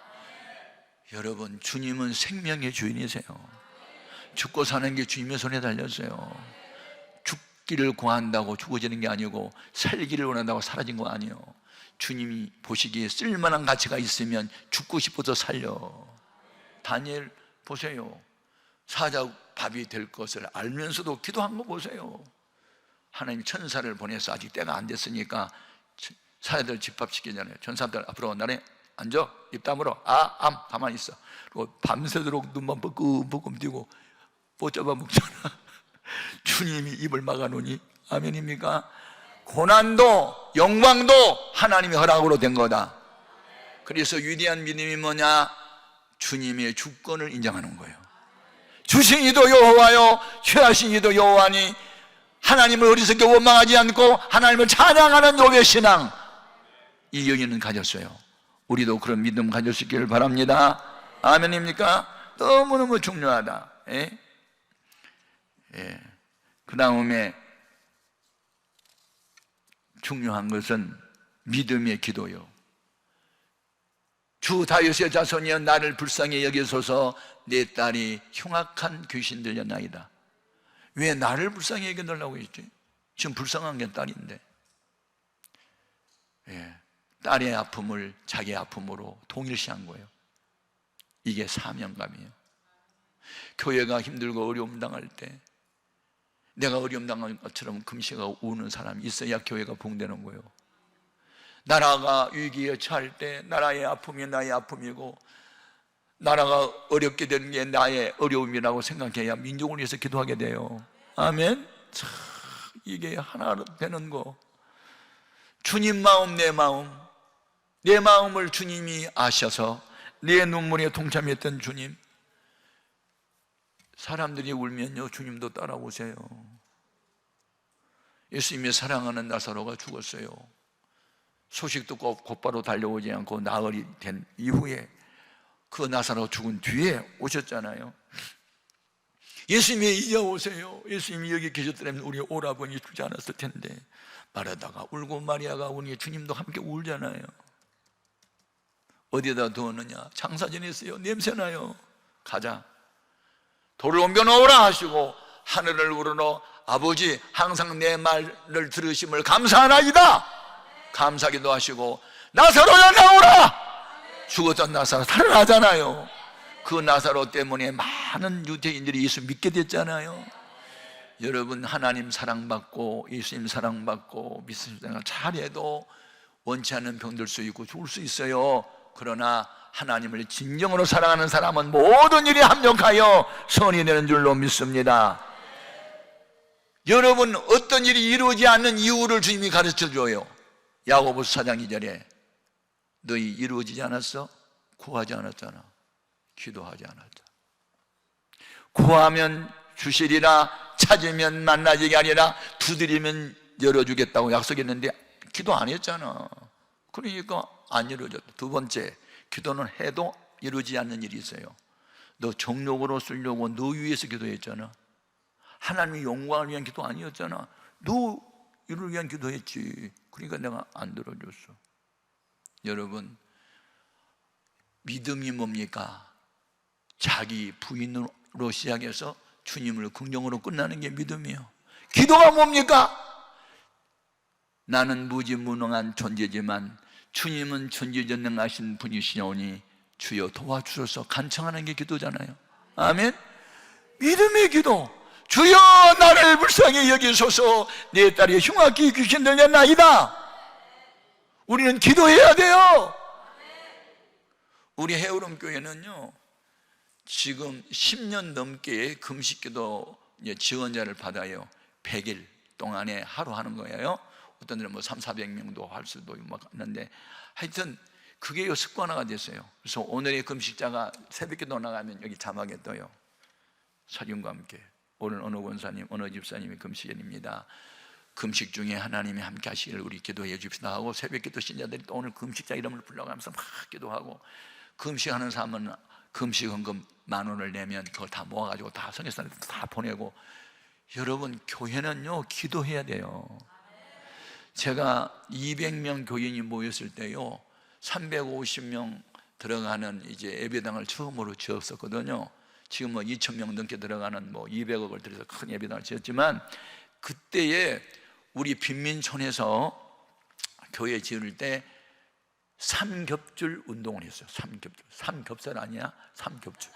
여러분, 주님은 생명의 주인이세요. 죽고 사는 게 주님의 손에 달렸어요. 죽기를 구한다고 죽어지는 게 아니고 살기를 원한다고 사라진 거 아니에요. 주님이 보시기에 쓸만한 가치가 있으면 죽고 싶어서 살려. 다니엘 보세요. 사자밥이 될 것을 알면서도 기도한 거 보세요. 하나님 천사를 보내서 아직 때가 안 됐으니까 사자들 집합시키잖아요. 천사들 앞으로 나네 앉아, 입 다물어. 가만히 있어. 그리고 밤새도록 눈만 뻐끔뻐끔 띄고 못 잡아먹잖아. 주님이 입을 막아놓으니 아멘입니까? 고난도 영광도 하나님의 허락으로 된 거다. 그래서 위대한 믿음이 뭐냐? 주님의 주권을 인정하는 거예요. 주신 이도 여호와요 취하신 이도 여호와니, 하나님을 어리석게 원망하지 않고 하나님을 찬양하는 요배 신앙, 이 여인은 가졌어요. 우리도 그런 믿음 가질 수 있기를 바랍니다. 아멘입니까? 너무너무 중요하다. 예? 예. 그 다음에 중요한 것은 믿음의 기도요. 주 다윗의 자손이여 나를 불쌍히 여기소서. 내 딸이 흉악한 귀신 들렸나이다. 왜 나를 불쌍히 여겨달라고 했지? 지금 불쌍한 게 딸인데. 예. 딸의 아픔을 자기 아픔으로 동일시한 거예요. 이게 사명감이에요. 교회가 힘들고 어려움 당할 때 내가 어려움 당한 것처럼 금시가 우는 사람이 있어야 교회가 부흥되는 거예요. 나라가 위기에 처할 때 나라의 아픔이 나의 아픔이고 나라가 어렵게 되는 게 나의 어려움이라고 생각해야 민족을 위해서 기도하게 돼요. 아멘. 참 이게 하나 되는 거. 주님 마음, 내 마음을 주님이 아셔서 내 눈물에 동참했던 주님. 사람들이 울면요 주님도 따라오세요. 예수님이 사랑하는 나사로가 죽었어요. 소식 듣고 곧바로 달려오지 않고 나흘이 된 이후에 그 나사로 죽은 뒤에 오셨잖아요. 예수님이 이제 오세요. 예수님이 여기 계셨더라면 우리 오라버니 죽지 않았을 텐데. 말하다가 울고 마리아가 우니 주님도 함께 울잖아요. 어디에다 두었느냐? 장사 지냈어요. 냄새나요. 가자. 돌을 옮겨 놓으라 하시고 하늘을 우러러 아버지 항상 내 말을 들으심을 감사하나이다. 감사기도 하시고 나사로야 나오라. 죽었던 나사로 살아나잖아요. 그 나사로 때문에 많은 유대인들이 예수 믿게 됐잖아요. 여러분, 하나님 사랑받고 예수님 사랑받고 믿음 생활 잘해도 원치 않는 병들 수 있고 죽을 수 있어요. 그러나 하나님을 진정으로 사랑하는 사람은 모든 일이 합력하여 선이 되는 줄로 믿습니다. 여러분, 어떤 일이 이루어지지 않는 이유를 주님이 가르쳐줘요. 야고보서 4장 2절에 너희 이루어지지 않았어? 구하지 않았잖아. 기도하지 않았다. 구하면 주시리라, 찾으면 만나지가 아니라 두드리면 열어주겠다고 약속했는데 기도 안 했잖아. 그러니까 안 이루어졌다. 두 번째, 기도는 해도 이루어지지 않는 일이 있어요. 너 정욕으로 쓰려고 너 위해서 기도했잖아. 하나님의 영광을 위한 기도 아니었잖아. 너 이를 위한 기도했지. 그러니까 내가 안 들어줬어. 여러분, 믿음이 뭡니까? 자기 부인으로 시작해서 주님을 긍정으로 끝나는 게 믿음이에요. 기도가 뭡니까? 나는 무지무능한 존재지만 주님은 전지전능하신 분이시오니 주여 도와주셔서 간청하는 게 기도잖아요. 아멘. 믿음의 기도. 주여 나를 불쌍히 여기소서. 내 딸이 흉악히 귀신 들렸나이다. 우리는 기도해야 돼요. 우리 해오름 교회는요 지금 10년 넘게 금식기도 지원자를 받아요. 100일 동안에 하루 하는 거예요. 어떤 데는 뭐 300~400명도 할 수도 있는데, 하여튼 그게 습관화가 됐어요. 그래서 오늘의 금식자가 새벽기도 나가면 여기 자막에 떠요. 사진과 함께 오늘 어느 권사님, 어느 집사님의 금식일입니다. 금식 중에 하나님이 함께 하시기를 우리 기도해 줍시다 하고, 새벽기도 신자들이 또 오늘 금식자 이름을 불러가면서 막 기도하고, 금식하는 사람은 금식 헌금 10,000원을 내면 그걸 다 모아가지고 다 성회사한테 다 보내고. 여러분, 교회는요 기도해야 돼요. 제가 200명 교인이 모였을 때요 350명 들어가는 이제 예배당을 처음으로 지었었거든요. 지금 뭐 2,000명 넘게 들어가는 뭐 200억을 들여서 큰 예배당을 지었지만, 그때에 우리 빈민촌에서 교회 지을 때 삼겹줄 운동을 했어요. 삼겹살 아니야? 삼겹줄.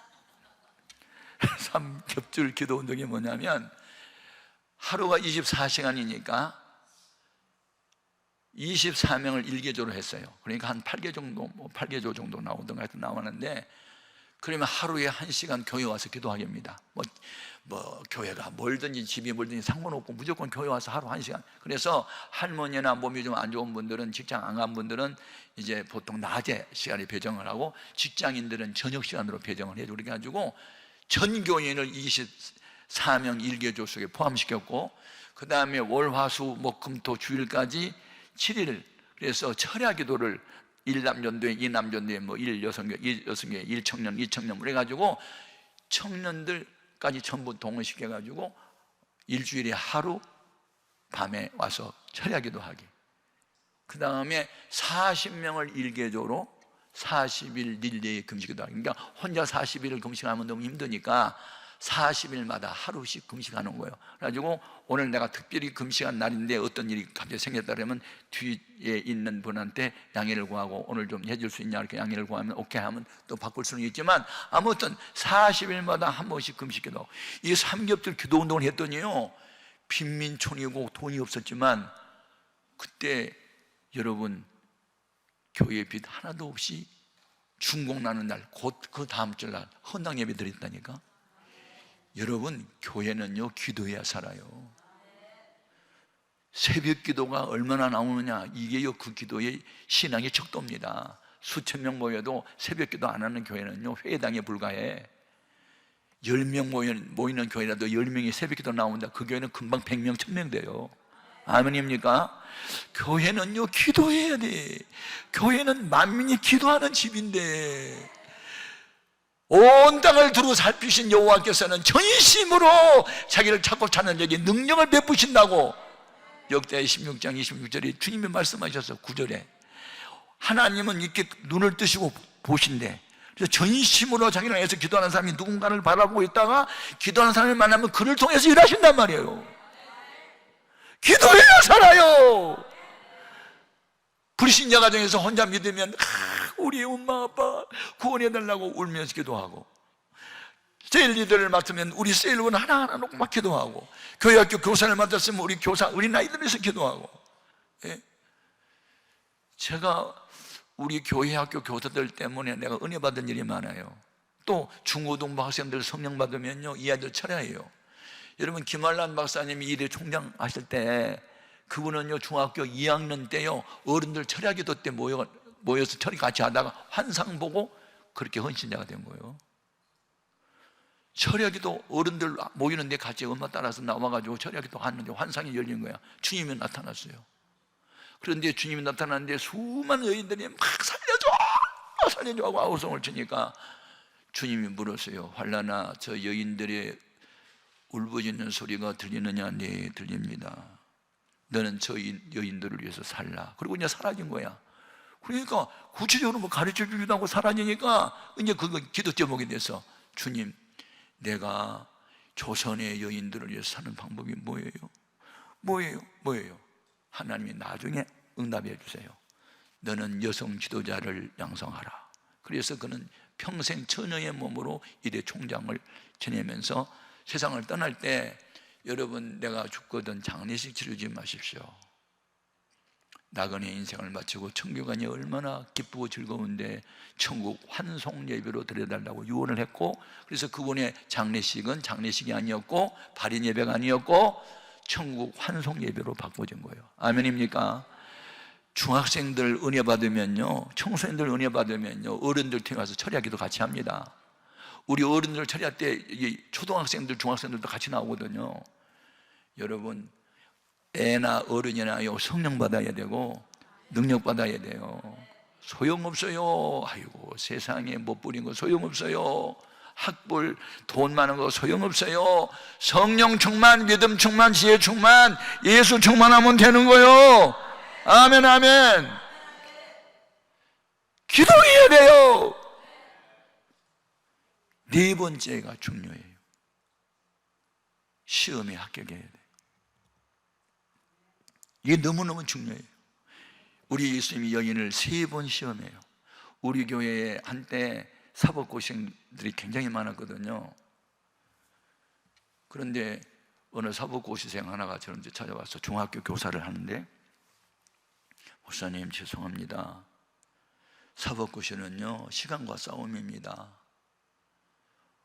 삼겹줄 기도 운동이 뭐냐면, 하루가 24시간이니까 24명을 일개조로 했어요. 그러니까 한 8개 정도, 8개조 정도 나오던가 하여튼 나왔는데, 그러면 하루에 1시간 교회 와서 기도하게 합니다. 뭐 교회가 멀든지 집이 멀든지 상관없고 무조건 교회 와서 하루 1시간. 그래서 할머니나 몸이 좀 안 좋은 분들은, 직장 안 간 분들은 이제 보통 낮에 시간에 배정을 하고, 직장인들은 저녁 시간으로 배정을 해줘. 그렇게 해가지고 전 교인을 24명 일개조 속에 포함시켰고, 그 다음에 월, 화, 수, 목, 금, 토 주일까지 7일, 그래서 철야 기도를 1남전도회, 2남전도회, 뭐 1여성교회, 1청년, 2청년 그래가지고 청년들까지 전부 동원시켜가지고 일주일에 하루 밤에 와서 철야 기도하기. 그 다음에 40명을 일개조로 40일 릴레이 금식기도 하기. 그러니까 혼자 40일을 금식하면 너무 힘드니까 40일마다 하루씩 금식하는 거예요. 그래가지고 오늘 내가 특별히 금식한 날인데 어떤 일이 갑자기 생겼다 그러면 뒤에 있는 분한테 양해를 구하고, 오늘 좀 해줄 수 있냐 이렇게 양해를 구하면 오케이 하면 또 바꿀 수는 있지만, 아무튼 40일마다 한 번씩 금식기도. 이 삼겹줄 기도 운동을 했더니요 빈민촌이고 돈이 없었지만, 그때 여러분 교회 빚 하나도 없이 준공 나는 날, 곧 그 다음 주날 헌당 예배 드렸다니까. 여러분, 교회는요 기도해야 살아요. 새벽 기도가 얼마나 나오느냐, 이게요 그 기도의 신앙의 척도입니다. 수천 명 모여도 새벽 기도 안 하는 교회는요 회당에 불과해. 10명 모이는 교회라도 10명이 새벽 기도 나온다. 그 교회는 금방 100명, 1000명 돼요. 아멘입니까? 교회는요 기도해야 돼. 교회는 만민이 기도하는 집인데, 온 땅을 두루 살피신 여호와께서는 전심으로 자기를 찾고 찾는 자에게 능력을 베푸신다고 역대 16장 26절에 주님이 말씀하셔서 9절에 하나님은 이렇게 눈을 뜨시고 보신대. 그래서 전심으로 자기를 위해서 기도하는 사람이 누군가를 바라보고 있다가 기도하는 사람을 만나면 그를 통해서 일하신단 말이에요. 기도해야 살아요. 불신자 가정에서 혼자 믿으면 우리 엄마 아빠 구원해달라고 울면서 기도하고, 세일 리더를 맡으면 우리 세일원 하나하나 놓고 막 기도하고, 교회학교 교사를 맡았으면 우리 교사 어린아이들에서 기도하고. 예? 제가 우리 교회학교 교사들 때문에 내가 은혜 받은 일이 많아요. 또 중고등부 학생들 성령 받으면요 이 아이들 철야해요. 여러분, 김한란 박사님이 이대 총장 하실 때 그분은요 중학교 2학년 때요 어른들 철야기도 때 모여서 철이 같이 하다가 환상 보고 그렇게 헌신자가 된 거예요. 철야기도 어른들 모이는데 같이 엄마 따라서 나와가지고 철야기도 하는데 환상이 열린 거야. 주님이 나타났어요. 그런데 주님이 나타났는데 수많은 여인들이 막 살려줘 하고 아우성을 치니까 주님이 물었어요. 환란아, 저 여인들의 울부짖는 소리가 들리느냐? 네, 들립니다. 너는 저 여인들을 위해서 살라. 그리고 이제 사라진 거야. 그러니까 구체적으로 뭐 가르쳐 주기도 하고 사라지니까 이제 그거 기도 제목이 돼서, 주님, 내가 조선의 여인들을 위해서 사는 방법이 뭐예요? 하나님이 나중에 응답해 주세요. 너는 여성 지도자를 양성하라. 그래서 그는 평생 처녀의 몸으로 이대 총장을 지내면서 세상을 떠날 때, 여러분, 내가 죽거든 장례식 치르지 마십시오. 나그네 인생을 마치고 천국 가니 얼마나 기쁘고 즐거운데 천국 환송 예배로 드려달라고 유언을 했고, 그래서 그분의 장례식은 장례식이 아니었고 발인 예배가 아니었고 천국 환송 예배로 바꿔진 거예요. 아멘입니까? 중학생들 은혜 받으면요, 청소년들 은혜 받으면요, 어른들 팀 와서 철야기도 같이 합니다. 우리 어른들 철야 때 초등학생들, 중학생들도 같이 나오거든요. 여러분, 애나 어른이나요, 성령 받아야 되고 능력 받아야 돼요. 소용없어요. 아이고, 세상에 못 부린 거 소용없어요. 학벌, 돈 많은 거 소용없어요. 성령 충만, 믿음 충만, 지혜 충만, 예수 충만하면 되는 거요. 아멘, 아멘. 기도해야 돼요. 네 번째가 중요해요. 시험에 합격해야 돼요. 이게 너무너무 중요해요. 우리 예수님이 여인을 3번 시험해요. 우리 교회에 한때 사법고시생들이 굉장히 많았거든요. 그런데 어느 사법고시생 하나가 저를 이제 찾아와서 중학교 교사를 하는데, 목사님 죄송합니다. 사법고시는요, 시간과 싸움입니다.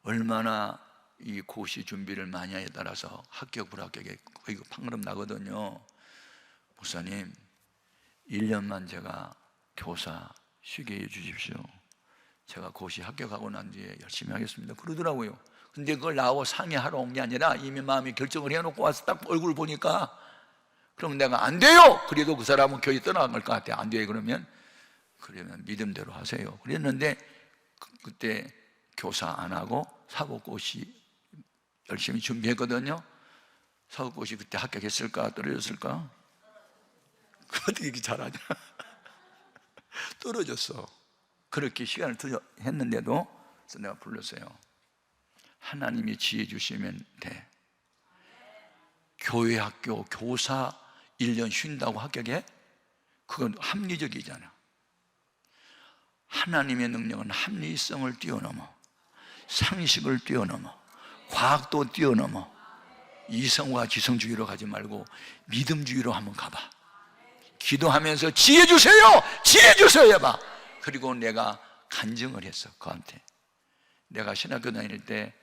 얼마나 이 고시 준비를 많이 하에 따라서 합격 불합격에 거의 판가름 나거든요. 목사님, 1년만 제가 교사 쉬게 해 주십시오. 제가 고시 합격하고 난 뒤에 열심히 하겠습니다 그러더라고요. 근데 그걸 나하고 상의하러 온 게 아니라 이미 마음이 결정을 해놓고 와서 딱 얼굴 보니까, 그럼 내가 안 돼요! 그래도 그 사람은 교회 떠나갈 것 같아요. 안 돼요 그러면 믿음대로 하세요. 그랬는데 그때 교사 안 하고 사법고시 열심히 준비했거든요. 사법고시 그때 합격했을까 떨어졌을까? 어떻게 이렇게 잘하냐? 떨어졌어. 그렇게 시간을 했는데도 내가 불렀어요. 하나님이 지혜 주시면 돼. 교회 학교 교사 1년 쉰다고 합격해? 그건 합리적이잖아. 하나님의 능력은 합리성을 뛰어넘어, 상식을 뛰어넘어, 과학도 뛰어넘어. 이성과 지성주의로 가지 말고 믿음주의로 한번 가봐. 기도하면서 지혜 주세요! 지혜 주세요! 해봐. 그리고 내가 간증을 했어, 그한테. 내가 신학교 다닐 때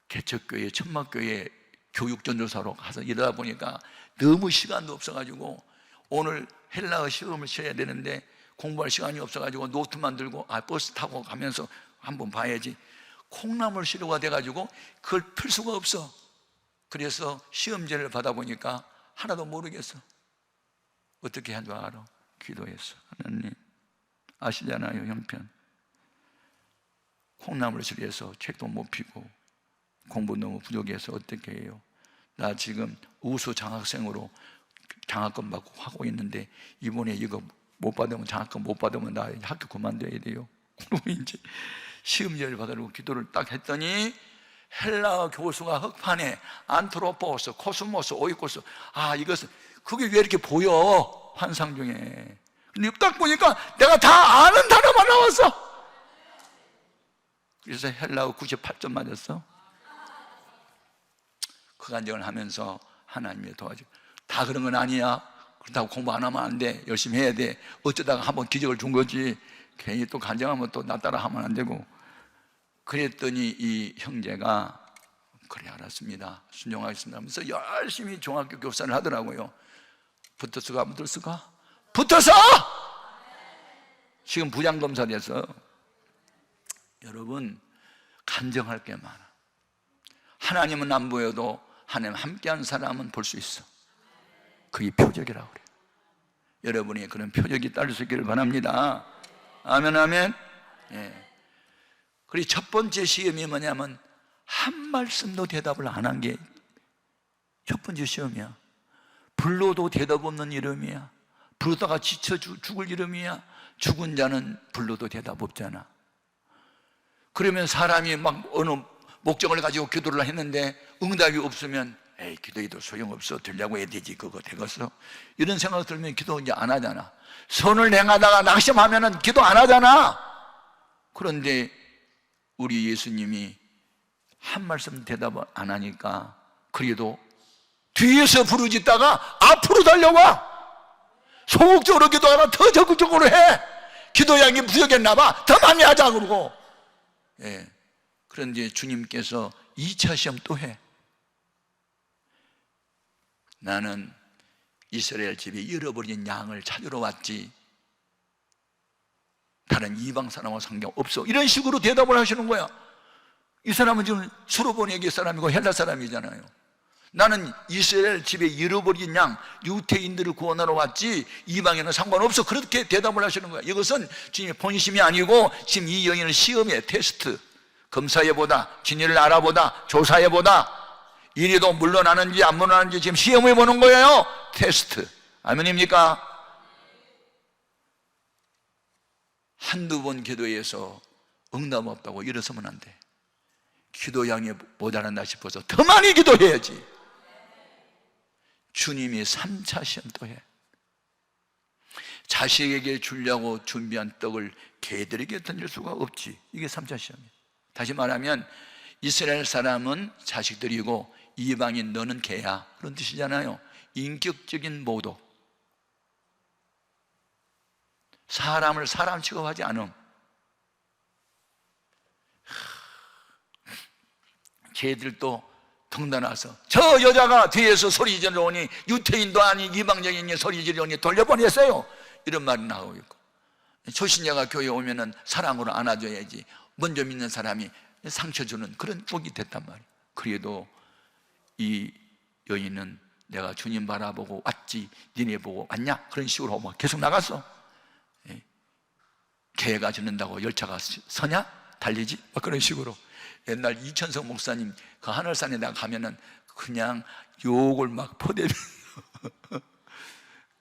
개척교회, 천막교회 교육전도사로 가서 일하다 보니까 너무 시간도 없어가지고 오늘 헬라어 시험을 쳐야 되는데 공부할 시간이 없어가지고 노트만 들고 버스 타고 가면서 한번 봐야지, 콩나물 시루가 돼가지고 그걸 풀 수가 없어. 그래서 시험지를 받아보니까 하나도 모르겠어. 어떻게 한 줄 알아? 기도했어. 하나님 아시잖아요, 형편. 콩나물 시루에서 책도 못 피고 공부 너무 부족해서 어떻게 해요? 나 지금 우수 장학생으로 장학금 받고 하고 있는데 이번에 이거 못 받으면, 장학금 못 받으면 나 학교 그만둬야 돼요. 그러고 이제 시험지를 받으려고 기도를 딱 했더니 헬라어 교수가 흑판에 안트로포스, 코스모스, 오이코스, 이것은 그게 왜 이렇게 보여? 환상 중에. 근데 딱 보니까 내가 다 아는 단어만 나왔어. 그래서 헬라어 98점 맞았어. 그 간증을 하면서 하나님의 도와줘. 다 그런 건 아니야. 그렇다고 공부 안 하면 안 돼. 열심히 해야 돼. 어쩌다가 한번 기적을 준 거지. 괜히 또 간증하면 또 나 따라 하면 안 되고. 그랬더니 이 형제가 그래 알았습니다, 순종하겠습니다 하면서 열심히 중학교 교사를 하더라고요. 붙었을까 안 붙었을까? 붙어서 지금 부장검사 돼서. 여러분, 간증할 게 많아. 하나님은 안 보여도 하나님 함께한 사람은 볼 수 있어. 그게 표적이라고 그래요. 여러분이 그런 표적이 따를 수 있기를 바랍니다. 아멘, 아멘. 예. 그리고 첫 번째 시험이 뭐냐면 한 말씀도 대답을 안 한 게 첫 번째 시험이야. 불러도 대답 없는 이름이야. 부르다가 지쳐 죽을 이름이야. 죽은 자는 불러도 대답 없잖아. 그러면 사람이 막 어느 목적을 가지고 기도를 했는데 응답이 없으면 에이, 기도해도 소용없어. 되려고 해야 되지. 그거 되겠어? 이런 생각 들면 기도 이제 안 하잖아. 선을 행하다가 낙심하면은 기도 안 하잖아. 그런데 우리 예수님이 한 말씀 대답을 안 하니까 그래도 뒤에서 부르짖다가 앞으로 달려와. 소극적으로 기도하라. 더 적극적으로 해. 기도량이 부족했나 봐. 더 많이 하자 그러고. 예. 그런데 주님께서 2차 시험 또 해. 나는 이스라엘 집에 잃어버린 양을 찾으러 왔지 다른 이방 사람과 상관없어. 이런 식으로 대답을 하시는 거야. 이 사람은 지금 수로보니게 사람이고 헬라 사람이잖아요. 나는 이스라엘 집에 잃어버린 양, 유태인들을 구원하러 왔지 이방에는 상관없어. 그렇게 대답을 하시는 거야. 이것은 주님의 본심이 아니고 지금 이 여인을 시험에 테스트, 검사해보다, 진리를 알아보다, 조사해보다, 이리도 물러나는지 안 물러나는지 지금 시험해보는 거예요. 테스트. 아멘입니까? 한두 번 기도해서 응답 없다고 일어서면 안 돼. 기도량이 모자란다 싶어서 더 많이 기도해야지. 주님이 3차 시험 또 해. 자식에게 주려고 준비한 떡을 개들에게 던질 수가 없지. 이게 3차 시험이야. 다시 말하면 이스라엘 사람은 자식들이고 이방인 너는 개야, 그런 뜻이잖아요. 인격적인 모독, 사람을 사람 취급하지 않음. 개들도 덩달아서 저 여자가 뒤에서 소리 지르오니 유태인도 아닌 이방적인 소리 지르오니 돌려보냈어요, 이런 말이 나오고 있고, 초신자가 교회에 오면은 사랑으로 안아줘야지 먼저 믿는 사람이 상처 주는 그런 쪽이 됐단 말이에요. 그래도 이 여인은 내가 주님 바라보고 왔지 니네 보고 왔냐, 그런 식으로 막 계속 나갔어. 개가 짖는다고 열차가 서냐? 달리지? 막 그런 식으로. 옛날 이천성 목사님 그 하늘산에 가면은 그냥 욕을 막 퍼대면서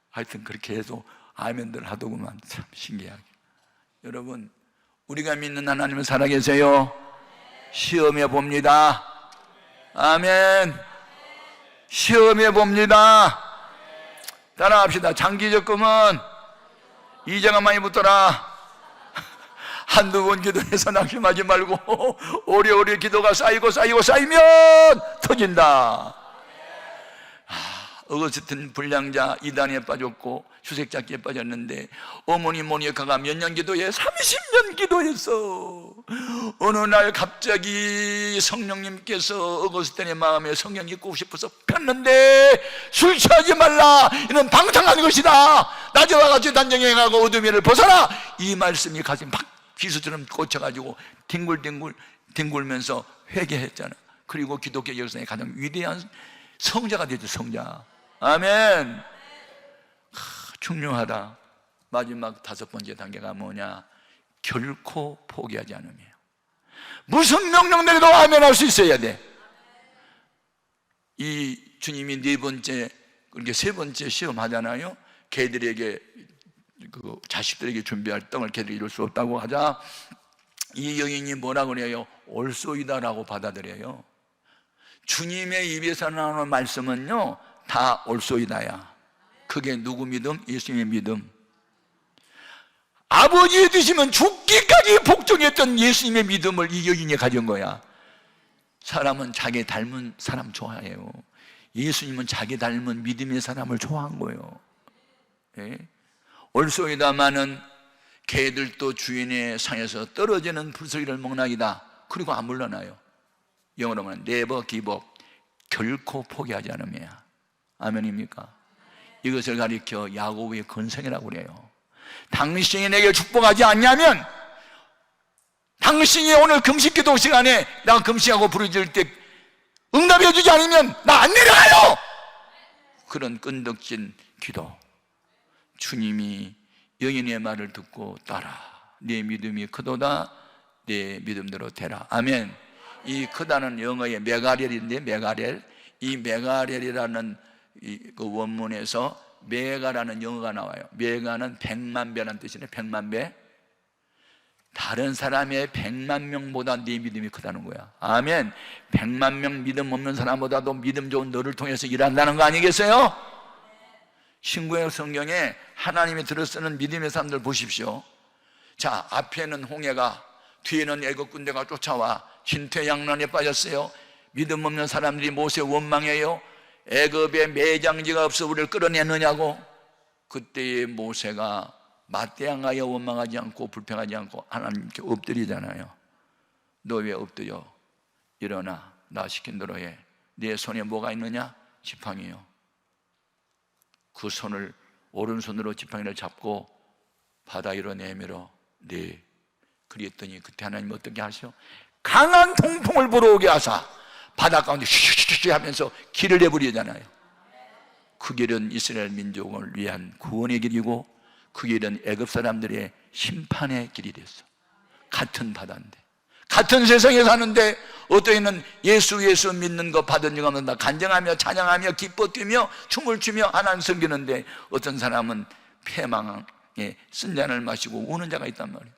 하여튼 그렇게 해도 아멘들 하더구만. 참 신기하게. 여러분, 우리가 믿는 하나님은 살아계세요. 시험해 봅니다. 아멘. 시험해 봅니다. 따라합시다. 장기적 금은 이자가 많이 붙더라. 한두 번 기도해서 낙심하지 말고 오래오래 기도가 쌓이면 터진다. 어거스틴 불량자 이단에 빠졌고 수색잡기에 빠졌는데 어머니 모니카가 몇 년 기도해? 30년 기도했어. 어느 날 갑자기 성령님께서 어거스틴의 마음에 성경 읽고 싶어서 폈는데 술 취하지 말라, 이는 방탕한 것이다. 낮에 와가지고 단정해 가고 어둠이를 벗어라, 이 말씀이 가슴 막 비수처럼 꽂혀가지고 뒹굴면서 회개했잖아. 그리고 기독교 역사의 가장 위대한 성자가 되죠. 성자. 아멘. 중요하다. 마지막 5번째 단계가 뭐냐? 결코 포기하지 않음이에요. 무슨 명령 내려도 아멘 할 수 있어야 돼. 이 주님이 4번째, 그렇게 3번째 시험 하잖아요. 개들에게, 그 자식들에게 준비할 떡을 개들이 이룰 수 없다고 하자, 이 여인이 뭐라 그래요? 옳소이다라고 받아들여요. 주님의 입에서 나오는 말씀은요 다 옳소이다야. 그게 누구 믿음? 예수님의 믿음. 아버지의 뜻이면 죽기까지 복종했던 예수님의 믿음을 이 여인이 가진 거야. 사람은 자기 닮은 사람 좋아해요. 예수님은 자기 닮은 믿음의 사람을 좋아한 거예요. 예? 옳소이다마는 개들도 주인의 상에서 떨어지는 불소리를 먹나이다. 그리고 안 물러나요. 영어로 말하면 never give up, 결코 포기하지 않음이야. 아멘입니까? 이것을 가리켜 야고보의 건성이라고 그래요. 당신이 내게 축복하지 않냐면, 당신이 오늘 금식기도 시간에 내가 금식하고 부르짖을 때 응답해 주지 않으면 나 안 내려가요. 그런 끈덕진 기도. 주님이 여인의 말을 듣고 따라 네 믿음이 크도다, 네 믿음대로 되라. 아멘. 이 크다는 영어의 메가렐인데, 메가렐. 이 메가렐이라는 그 원문에서 메가라는 영어가 나와요. 메가는 100만 배라는 뜻이네. 100만 배. 다른 사람의 100만 명보다 네 믿음이 크다는 거야. 아멘. 100만 명 믿음 없는 사람보다도 믿음 좋은 너를 통해서 일한다는 거 아니겠어요? 신구약 성경에 하나님이 들어 쓰는 믿음의 사람들 보십시오. 자, 앞에는 홍해가, 뒤에는 애국 군대가 쫓아와 진퇴양난에 빠졌어요. 믿음 없는 사람들이 모세 원망해요. 애굽에 매장지가 없어 우리를 끌어내느냐고. 그때의 모세가 맞대항하여 원망하지 않고 불평하지 않고 하나님께 엎드리잖아요. 너 왜 엎드려? 일어나, 나 시킨 대로 해. 네 손에 뭐가 있느냐? 지팡이요. 그 손을 오른손으로 지팡이를 잡고 바다 위로 내밀어 네. 그랬더니 그때 하나님 어떻게 하셔? 강한 통풍을 불어오게 하사 바다 가운데 슈슈슈 하면서 길을 내버리잖아요. 그 길은 이스라엘 민족을 위한 구원의 길이고 그 길은 애굽 사람들의 심판의 길이 됐어. 같은 바다인데, 같은 세상에 사는데 어떤 이는 예수 믿는 거 받은 적 없는다 간증하며 찬양하며 기뻐 뛰며 춤을 추며 하나님 섬기는데 어떤 사람은 패망에 쓴 잔을 마시고 우는 자가 있단 말이에요.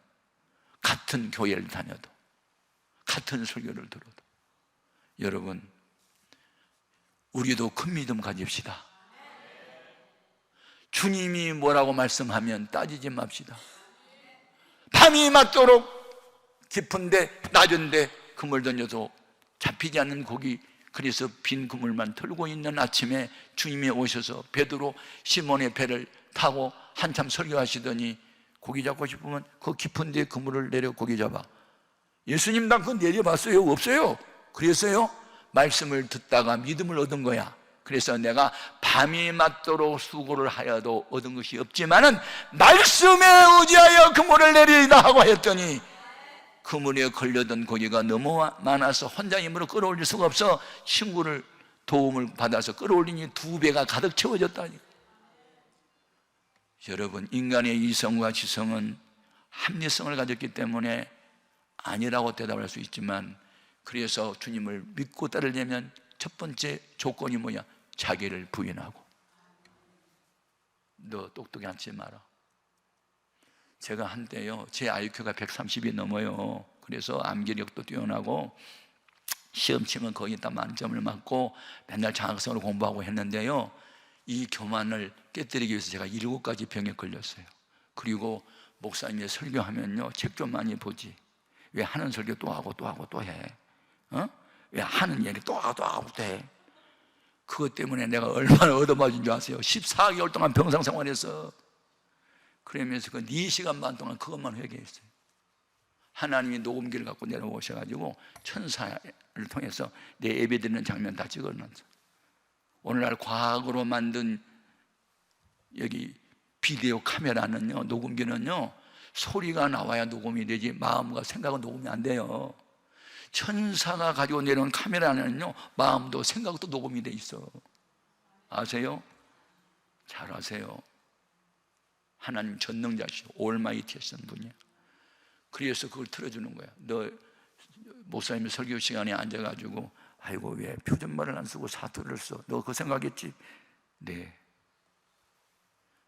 같은 교회를 다녀도, 같은 설교를 들어도. 여러분, 우리도 큰 믿음 가집시다. 주님이 뭐라고 말씀하면 따지지 맙시다. 밤이 맞도록 깊은데 낮은데 그물 던져도 잡히지 않는 고기, 그래서 빈 그물만 털고 있는 아침에 주님이 오셔서 베드로 시몬의 배를 타고 한참 설교하시더니 고기 잡고 싶으면 그 깊은 데 그물을 내려 고기 잡아. 예수님 나 그거 내려봤어요? 없어요. 그래서요 말씀을 듣다가 믿음을 얻은 거야. 그래서 내가 밤이 맞도록 수고를 하여도 얻은 것이 없지만은 말씀에 의지하여 그물을 내리다 하고 했더니 그물에 걸려든 고기가 너무 많아서 혼자 힘으로 끌어올릴 수가 없어 친구를 도움을 받아서 끌어올리니 2배가 가득 채워졌다니. 여러분, 인간의 이성과 지성은 합리성을 가졌기 때문에 아니라고 대답할 수 있지만, 그래서 주님을 믿고 따르려면 첫 번째 조건이 뭐냐? 자기를 부인하고. 너 똑똑히 앉지 마라. 제가 한때요, 제 IQ가 130이 넘어요. 그래서 암기력도 뛰어나고 시험 치면 거의 다 만점을 맞고 맨날 장학생으로 공부하고 했는데요, 이 교만을 깨뜨리기 위해서 제가 7가지 병에 걸렸어요. 그리고 목사님이 설교하면요 책 좀 많이 보지. 왜 하는 설교 또 하고 또 하고 또 해? 왜 하는 얘기 또 하고 또 하고 또 해? 그것 때문에 내가 얼마나 얻어맞은 줄 아세요? 14개월 동안 병상생활해서. 그러면서 그 4시간 반 동안 그것만 회개했어요. 하나님이 녹음기를 갖고 내려오셔가지고 천사를 통해서 내 예배 드리는 장면 다 찍어놨어. 오늘날 과학으로 만든 여기 비디오 카메라는요, 녹음기는요 소리가 나와야 녹음이 되지 마음과 생각은 녹음이 안 돼요. 천사가 가지고 내려온 카메라는요 마음도 생각도 녹음이 돼 있어. 아세요? 잘 아세요. 하나님 전능자시오. 올마이티 하시는 분이야. 그래서 그걸 틀어주는 거야. 너 목사님이 설교 시간에 앉아가지고 아이고 왜 표준말을 안 쓰고 사투리를 써? 너 그 생각했지? 네.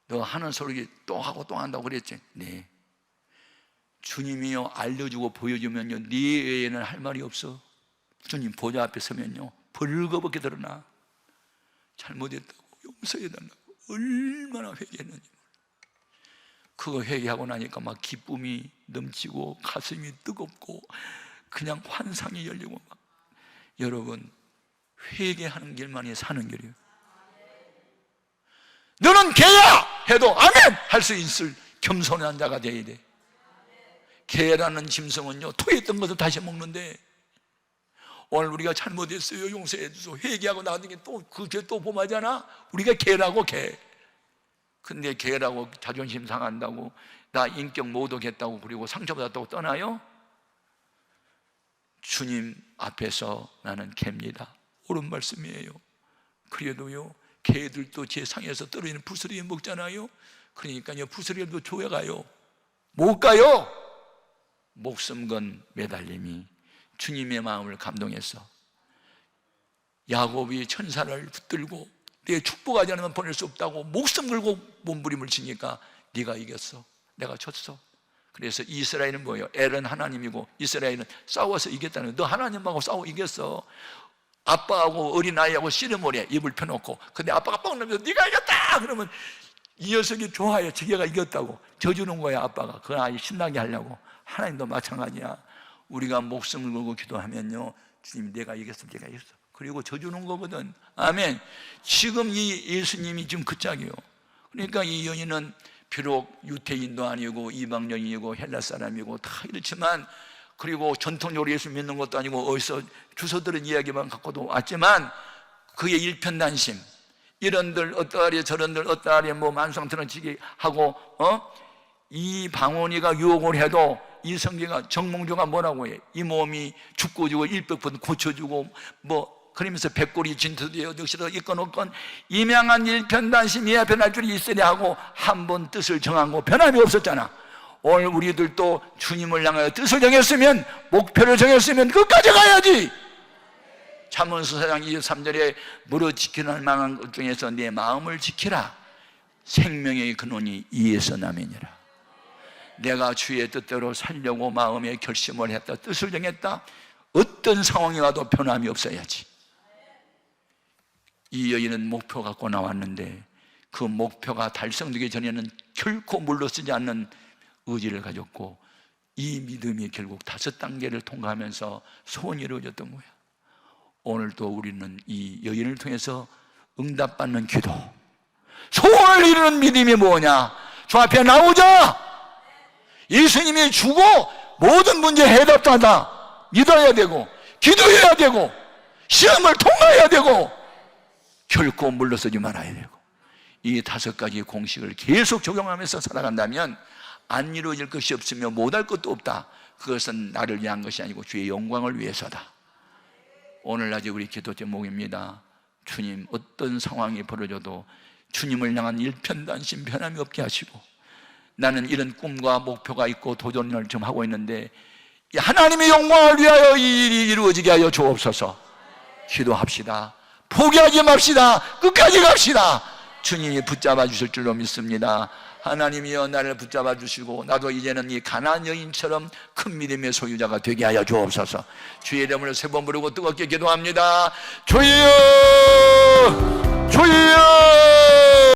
너 하는 소리 또 하고 또 한다고 그랬지? 네. 주님이요 알려주고 보여주면요 네 외에는 할 말이 없어. 주님 보좌 앞에 서면요 벌거벗게 드러나. 잘못했다고 용서해달라고 얼마나 회개했는지. 그거 회개하고 나니까 막 기쁨이 넘치고 가슴이 뜨겁고 그냥 환상이 열리고 막. 여러분, 회개하는 길만이 사는 길이에요. 너는 개야 해도 아멘 할 수 있을 겸손한 자가 되어야 돼. 개라는 짐승은요 토했던 것을 다시 먹는데, 오늘 우리가 잘못했어요 용서해 주소 회개하고 나중에 또 그 죄 또 범하잖아. 우리가 개라고 개. 근데 개라고 자존심 상한다고 나 인격 모독했다고 그리고 상처받았다고 떠나요? 주님 앞에서 나는 개입니다. 옳은 말씀이에요. 그래도요 개들도 제 상에서 떨어지는 부스러기 먹잖아요. 그러니까요 부스러기도 조여가요. 못 가요. 목숨 건 매달림이 주님의 마음을 감동해서 야곱이 천사를 붙들고 내 축복하지 않으면 보낼 수 없다고 목숨 걸고 몸부림을 치니까 네가 이겼어, 내가 졌어. 그래서 이스라엘은 뭐예요? 엘은 하나님이고 이스라엘은 싸워서 이겼다는 거예요. 너 하나님하고 싸워 이겼어. 아빠하고 어린아이하고 씨름을 입을 펴놓고, 근데 아빠가 뻥 넘겨서 네가 이겼다 그러면 이 녀석이 좋아해. 저기가 이겼다고 져주는 거야. 아빠가 그 아이 신나게 하려고. 하나님도 마찬가지야. 우리가 목숨을 걸고 기도하면요 주님 내가 이겼어 내가 이겼어 그리고 져주는 거거든. 아멘. 지금 이 예수님이 지금 그 짝이에요. 그러니까 이 여인은 비록 유태인도 아니고 이방인이고 헬라 사람이고 다 이렇지만, 그리고 전통적으로 예수 믿는 것도 아니고 어디서 주워 들은 이야기만 갖고도 왔지만 그의 일편단심, 이런들 어떠하리 저런들 어떠하리 뭐 만성트러치기 하고 이 방언이가 유혹을 해도 이 성경가 정몽주가 뭐라고 해? 이 몸이 죽고 주고 일백번 고쳐주고 뭐 그러면서 백골이 진토되어 역시도 있건 없건 임양한 일편단심 이하 변할 줄이 있으랴 하고 한 번 뜻을 정한 거 변함이 없었잖아. 오늘 우리들도 주님을 향하여 뜻을 정했으면, 목표를 정했으면 끝까지 가야지. 잠언서 4장 23절에 무릇 지키는 만한 것 중에서 내 마음을 지키라. 생명의 근원이 이에서 남이니라. 내가 주의 뜻대로 살려고 마음에 결심을 했다, 뜻을 정했다. 어떤 상황이 와도 변함이 없어야지. 이 여인은 목표 갖고 나왔는데 그 목표가 달성되기 전에는 결코 물러서지 않는 의지를 가졌고, 이 믿음이 결국 5단계를 통과하면서 소원이 이루어졌던 거야. 오늘도 우리는 이 여인을 통해서 응답받는 기도, 소원을 이루는 믿음이 뭐냐? 주 앞에 나오자. 예수님이 주고 모든 문제 해답도 하다 믿어야 되고, 기도해야 되고, 시험을 통과해야 되고, 결코 물러서지 말아야 되고, 이 5가지 공식을 계속 적용하면서 살아간다면 안 이루어질 것이 없으며 못할 것도 없다. 그것은 나를 위한 것이 아니고 주의 영광을 위해서다. 오늘 낮에 우리 기도 제목입니다. 주님, 어떤 상황이 벌어져도 주님을 향한 일편단심 변함이 없게 하시고, 나는 이런 꿈과 목표가 있고 도전을 좀 하고 있는데 하나님의 영광을 위하여 이 일이 이루어지게 하여 주옵소서. 기도합시다. 포기하지 맙시다. 끝까지 갑시다. 주님이 붙잡아 주실 줄로 믿습니다. 하나님이여 나를 붙잡아 주시고 나도 이제는 이 가나안 여인처럼 큰 믿음의 소유자가 되게 하여 주옵소서. 주의 이름으로 3번 부르고 뜨겁게 기도합니다. 주여, 주여.